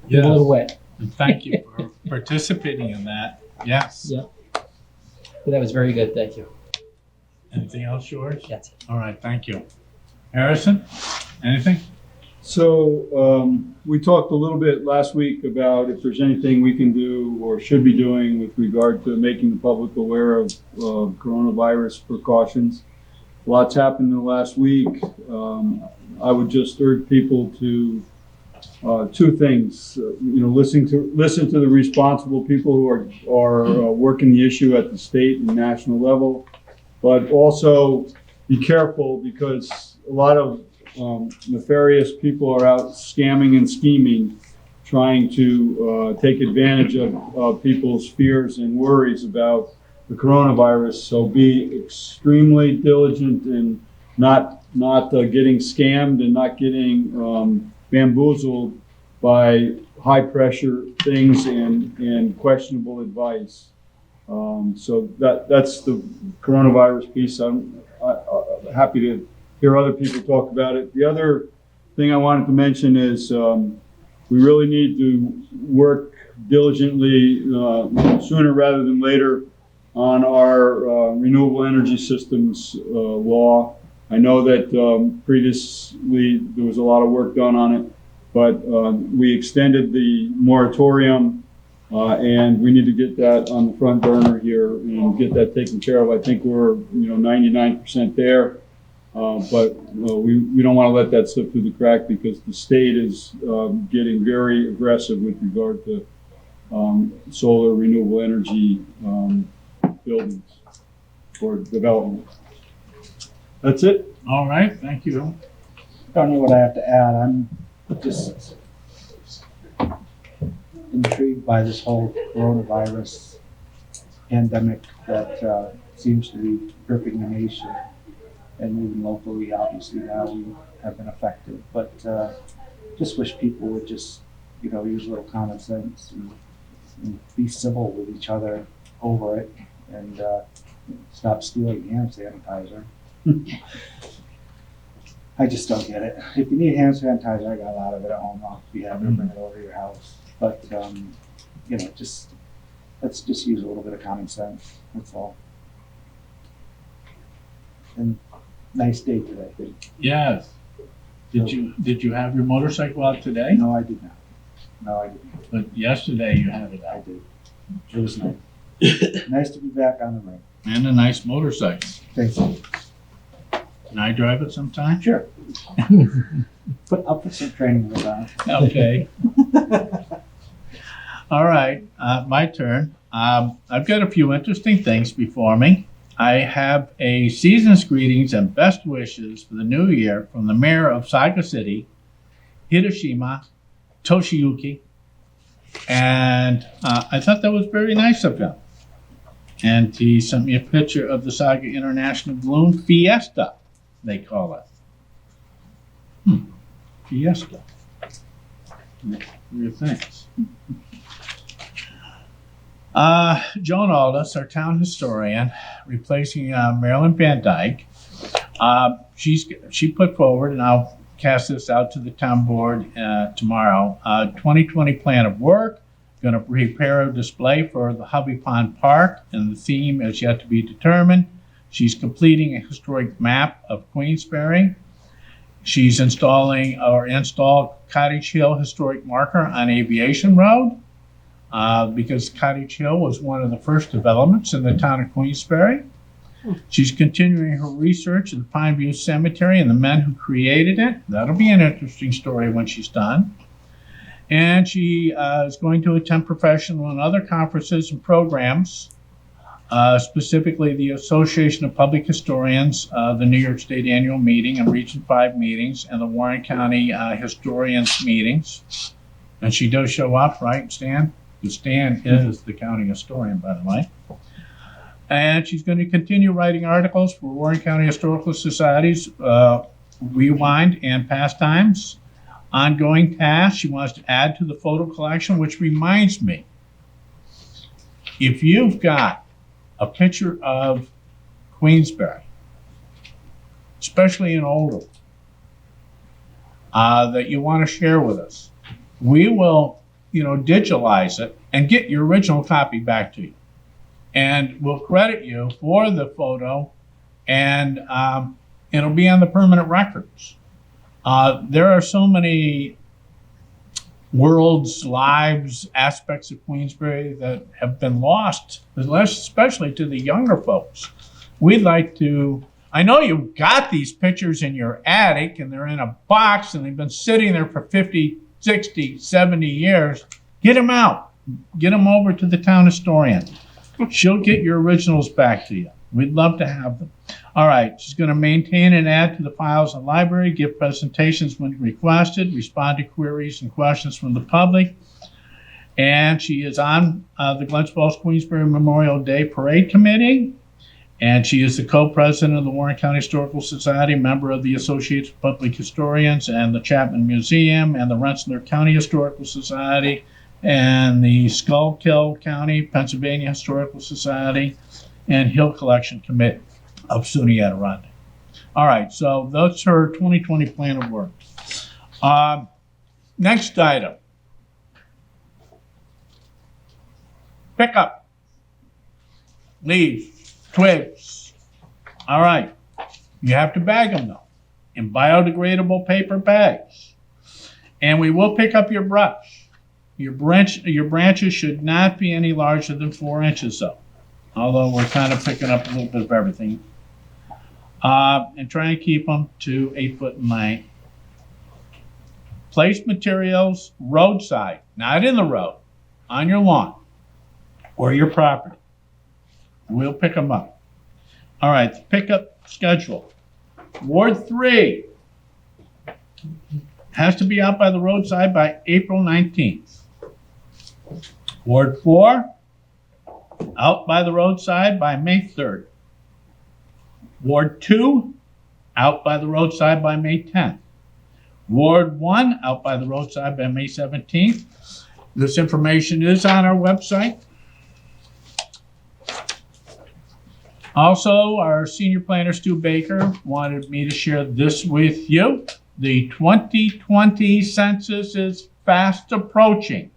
Yes. A little wet. And thank you for participating in that. Yes. Yeah. But that was very good, thank you. Anything else, George? That's it. All right, thank you. Harrison, anything? So we talked a little bit last week about if there's anything we can do or should be doing with regard to making the public aware of coronavirus precautions. Lots happened in the last week. I would just urge people to two things. Listen to the responsible people who are working the issue at the state and national level, but also be careful because a lot of nefarious people are out scamming and scheming, trying to take advantage of people's fears and worries about the coronavirus. So be extremely diligent in not getting scammed and not getting bamboozled by high pressure things and questionable advice. So that's the coronavirus piece. I'm happy to hear other people talk about it. The other thing I wanted to mention is we really need to work diligently sooner rather than later on our renewable energy systems law. I know that previously there was a lot of work done on it, but we extended the moratorium and we need to get that on the front burner here and get that taken care of. I think we're 99% there. But we don't want to let that slip through the crack because the state is getting very aggressive with regard to solar renewable energy buildings or development. That's it. All right, thank you. I don't know what I have to add. I'm just intrigued by this whole coronavirus pandemic that seems to be gripping the nation. And even locally, obviously, now we have been affected. But just wish people would just, use a little common sense and be civil with each other over it and stop stealing hand sanitizer. I just don't get it. If you need hand sanitizer, I got a lot of it at home. I'll be happy to bring it over to your house. But, let's just use a little bit of common sense. That's all. And nice day today. Yes. Did you have your motorcycle out today? No, I did not. No, I didn't. But yesterday you had it I out. did. It was nice. Nice to be back on the road. And a nice motorcycle. Thank you. Can I drive it sometime? Sure. I'll put some training wheels on. Okay. All right, my turn. I've got a few interesting things before me. I have a season's greetings and best wishes for the new year from the mayor of Saga City, Hiroshima Toshiyuki, and I thought that was very nice of him. And he sent me a picture of the Saga International Balloon Fiesta, they call it. Fiesta. Your thanks. Joan Aldous, our town historian, replacing Marilyn Van Dyke. She put forward, and I'll cast this out to the town board tomorrow, 2020 plan of work. Going to prepare a display for the Hubby Pond Park, and the theme is yet to be determined. She's completing a historic map of Queensberry. She's installed Cottage Hill historic marker on Aviation Road, because Cottage Hill was one of the first developments in the town of Queensberry. She's continuing her research at the Pine View Cemetery and the men who created it. That'll be an interesting story when she's done. And she is going to attend professional and other conferences and programs, specifically the Association of Public Historians, the New York State Annual Meeting and Region 5 meetings, and the Warren County Historians meetings. And she does show up, right, Stan? Stan is the county historian, by the way. And she's going to continue writing articles for Warren County Historical Society's Rewind and Pastimes. Ongoing tasks she wants to add to the photo collection, which reminds me, if you've got a picture of Queensberry, especially an older one, that you want to share with us, we will, digitalize it and get your original copy back to you. And we'll credit you for the photo, and it'll be on the permanent records. There are so many worlds, lives, aspects of Queensberry that have been lost, especially to the younger folks. We'd like to, I know you've got these pictures in your attic and they're in a box and they've been sitting there for 50, 60, 70 years. Get them out. Get them over to the town historian. She'll get your originals back to you. We'd love to have them. All right, she's going to maintain and add to the files in the library, give presentations when requested, respond to queries and questions from the public. And she is on the Glens Falls Queensberry Memorial Day Parade Committee. And she is the co-president of the Warren County Historical Society, member of the Association of Public Historians and the Chapman Museum and the Rensselaer County Historical Society and the Schuylkill County Pennsylvania Historical Society and Hill Collection Committee of SUNY Adirondack. All right, so that's her 2020 plan of work. Next item. Pick up. Leaves, twigs. All right, you have to bag them though, in biodegradable paper bags. And we will pick up your brush. Your branches should not be any larger than 4 inches though. Although we're kind of picking up a little bit of everything. And try and keep them to 8 foot in length. Place materials roadside, not in the road, on your lawn or your property. We'll pick them up. All right, the pickup schedule. Ward 3 has to be out by the roadside by April 19th. Ward 4, out by the roadside by May 3rd. Ward 2, out by the roadside by May 10th. Ward 1, out by the roadside by May 17th. This information is on our website. Also, our senior planner, Stu Baker, wanted me to share this with you. The 2020 census is fast approaching.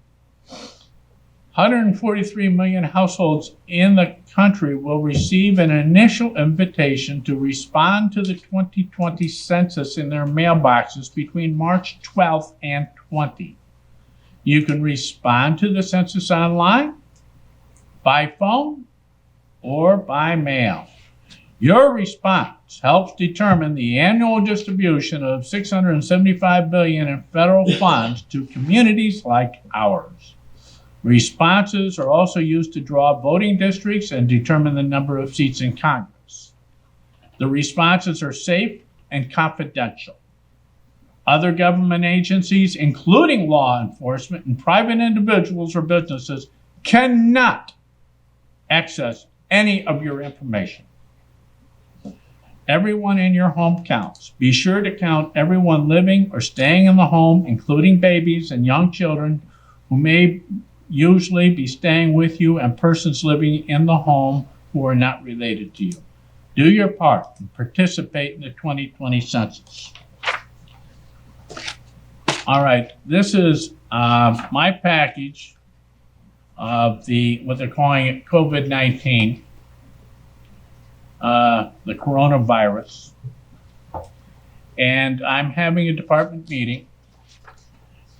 143 million households in the country will receive an initial invitation to respond to the 2020 census in their mailboxes between March 12th and 20. You can respond to the census online, by phone, or by mail. Your response funds helps determine the annual distribution of $675 billion in federal funds to communities like ours. Responses are also used to draw voting districts and determine the number of seats in Congress. The responses are safe and confidential. Other government agencies, including law enforcement and private individuals or businesses, cannot access any of your information. Everyone in your home counts. Be sure to count everyone living or staying in the home, including babies and young children who may usually be staying with you, and persons living in the home who are not related to you. Do your part and participate in the 2020 census. All right, this is my package of what they're calling it COVID-19, the coronavirus. And I'm having a department meeting,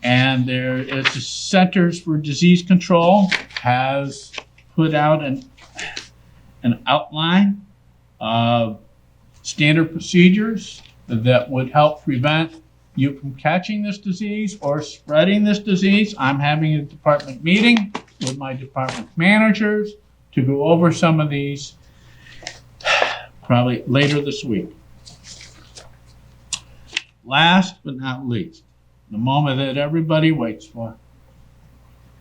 and there is the Centers for Disease Control has put out an outline of standard procedures that would help prevent you from catching this disease or spreading this disease. I'm having a department meeting with my department managers to go over some of these probably later this week. Last but not least, the moment that everybody waits for,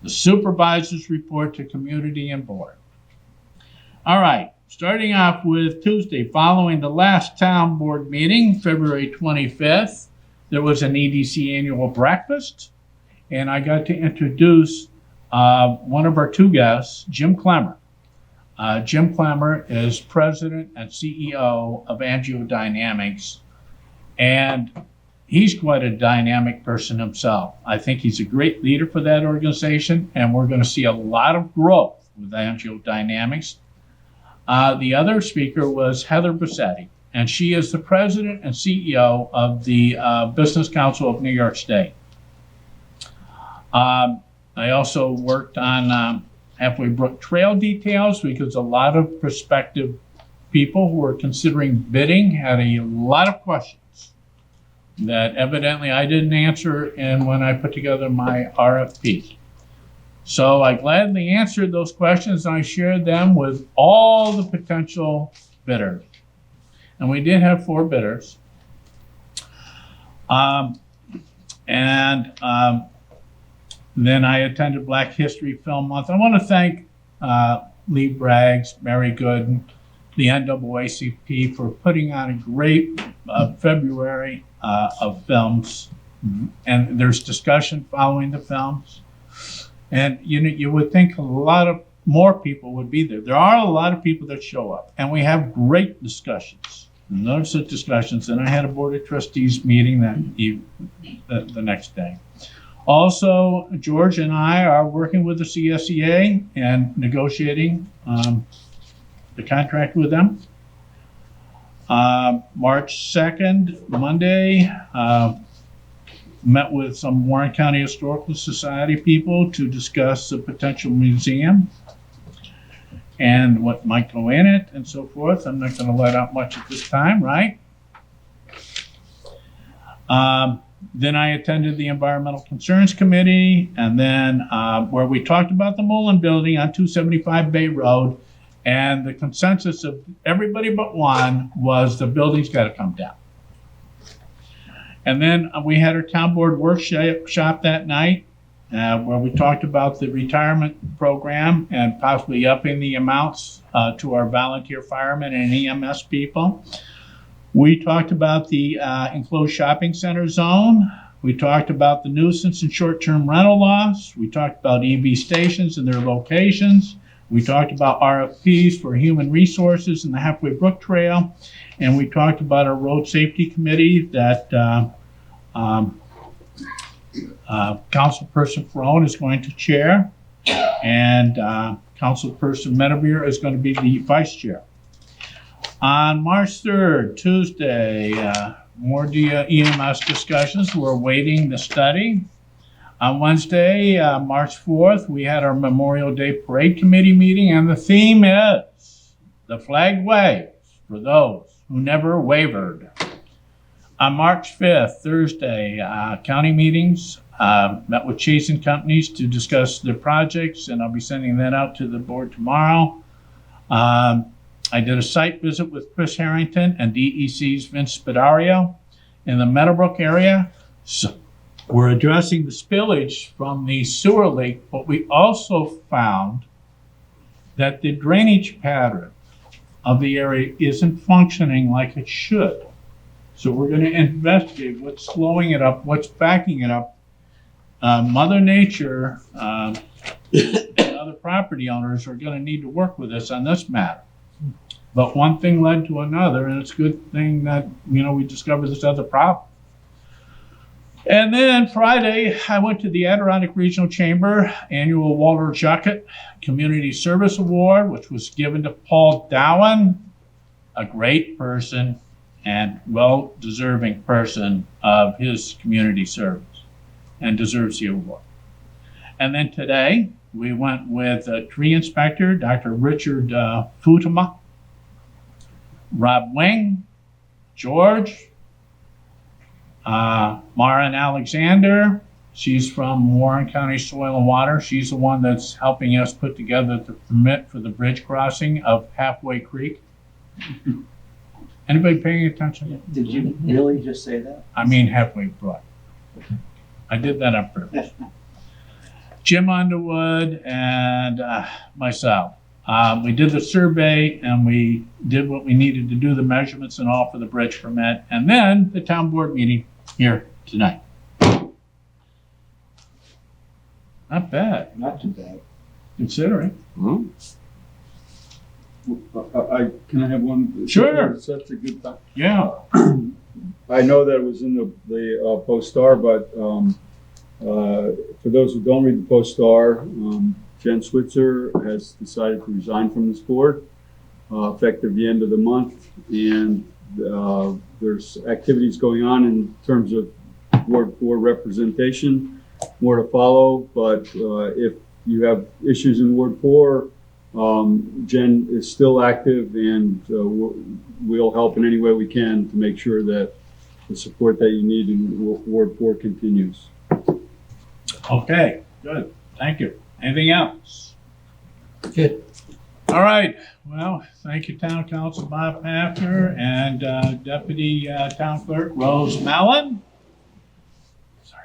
the supervisor's report to community and board. All right, starting off with Tuesday, following the last town board meeting, February 25th, there was an EDC annual breakfast, and I got to introduce one of our two guests, Jim Clemmer. Jim Clemmer is president and CEO of AngioDynamics, and he's quite a dynamic person himself. I think he's a great leader for that organization, and we're going to see a lot of growth with AngioDynamics. The other speaker was Heather Bassetti, and she is the president and CEO of the Business Council of New York State. I also worked on Halfway Brook Trail details because a lot of prospective people who are considering bidding had a lot of questions that evidently I didn't answer when I put together my RFP. So I gladly answered those questions, and I shared them with all the potential bidders. And we did have 4 bidders. Then I attended Black History Film Month. I want to thank Lee Braggs, Mary Gooden, the NAACP for putting on a great February of films. And there's discussion following the films. And you would think a lot of more people would be there. There are a lot of people that show up, and we have great discussions. And those are discussions. And I had a Board of Trustees meeting the next day. Also, George and I are working with the CSEA and negotiating the contract with them. March 2nd, Monday, met with some Warren County Historical Society people to discuss the potential museum and what might go in it and so forth. I'm not going to let out much at this time, right? Then I attended the Environmental Concerns Committee, and then where we talked about the Mullen Building on 275 Bay Road, and the consensus of everybody but one was the building's got to come down. And then we had our town board workshop that night where we talked about the retirement program and possibly upping the amounts to our volunteer firemen and EMS people. We talked about the enclosed shopping center zone. We talked about the nuisance and short-term rental laws. We talked about EV stations and their locations. We talked about RFPs for human resources and the Halfway Brook Trail. And we talked about our road safety committee that Councilperson Ferone is going to chair, and Councilperson Medevere is going to be the vice chair. On March 3rd, Tuesday, more EMS discussions. We're awaiting the study. On Wednesday, March 4th, we had our Memorial Day Parade Committee meeting, and the theme is the flag waves for those who never wavered. On March 5th, Thursday, county meetings, met with Chase and Companies to discuss their projects, and I'll be sending that out to the board tomorrow. I did a site visit with Chris Harrington and DEC's Vince Spadario in the Meadowbrook area. So we're addressing the spillage from the sewer leak, but we also found that the drainage pattern of the area isn't functioning like it should. So we're going to investigate what's slowing it up, what's backing it up. Mother Nature and other property owners are going to need to work with us on this matter. But one thing led to another, and it's a good thing that, we discovered this other problem. And then Friday, I went to the Adirondack Regional Chamber annual Walter Juckett Community Service Award, which was given to Paul Dowan, a great person and well-deserving person of his community service, and deserves the award. And then today, we went with tree inspector, Dr. Richard Futama, Rob Wing, George, Mara Alexander. She's from Warren County Soil and Water. She's the one that's helping us put together the permit for the bridge crossing of Halfway Creek. Anybody paying attention? Did you really just say that? I mean Halfway Brook. I did that on purpose. Jim Underwood and myself. We did the survey and we did what we needed to do, the measurements and all for the bridge permit, and then the town board meeting here tonight. Not bad, Not too bad. considering. Can I have one? Sure. Such a good time. Yeah. I know that it was in the Post-Star, but for those who don't read the Post-Star, Jen Switzer has decided to resign from this board effective the end of the month, and there's activities going on in terms of Ward 4 representation, more to follow, but if you have issues in Ward 4, Jen is still active, and we'll help in any way we can to make sure that the support that you need in Ward 4 continues. Okay, good. Thank you. Anything else? Good. All right. Well, thank you, Town Council Bob Hafner and Deputy Town Clerk Rose Mallon.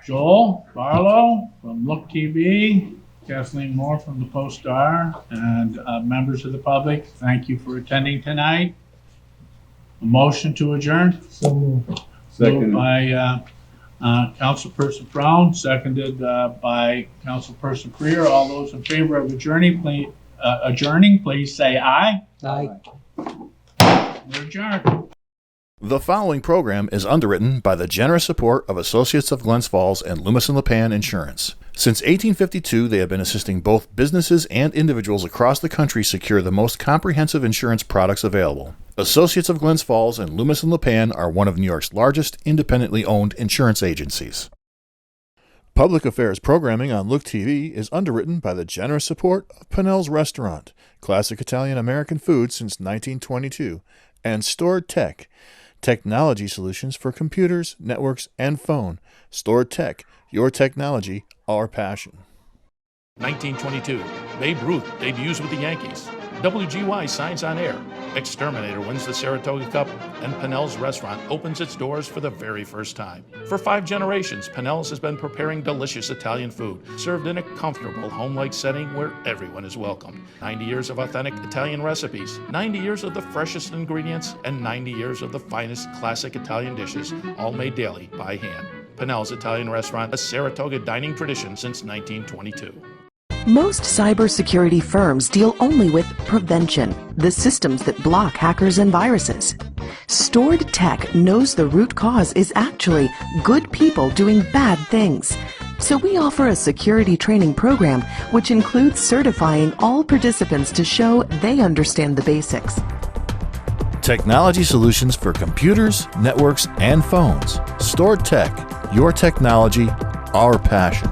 Joel Barlow from Look TV, Kathleen Moore from the Post-Star, and members of the public, thank you for attending tonight. A motion to adjourn? So moved. Second. Moved by Councilperson Brown, seconded by Councilperson Freer. All those in favor of adjourning, please say aye. Aye. We're adjourned. The following program is underwritten by the generous support of Associates of Glens Falls and Loomis & Lipan Insurance. Since 1852, they have been assisting both businesses and individuals across the country secure the most comprehensive insurance products available. Associates of Glens Falls and Loomis & Lipan are one of New York's largest independently owned insurance agencies. Public affairs programming on Look TV is underwritten by the generous support of Pinnell's Restaurant, classic Italian-American food since 1922, and Stored Tech, technology solutions for computers, networks, and phone. Stored Tech, your technology, our passion. 1922, Babe Ruth debuts with the Yankees. WGY signs on air. Exterminator wins the Saratoga Cup, and Pinnell's Restaurant opens its doors for the very first time. For 5 generations, Pinnell's has been preparing delicious Italian food, served in a comfortable, home-like setting where everyone is welcome. 90 years of authentic Italian recipes, 90 years of the freshest ingredients, and 90 years of the finest classic Italian dishes, all made daily by hand. Pinnell's Italian Restaurant, a Saratoga dining tradition since 1922. Most cybersecurity firms deal only with prevention, the systems that block hackers and viruses. Stored Tech knows the root cause is actually good people doing bad things. So we offer a security training program which includes certifying all participants to show they understand the basics. Technology solutions for computers, networks, and phones. Stored Tech, your technology, our passion.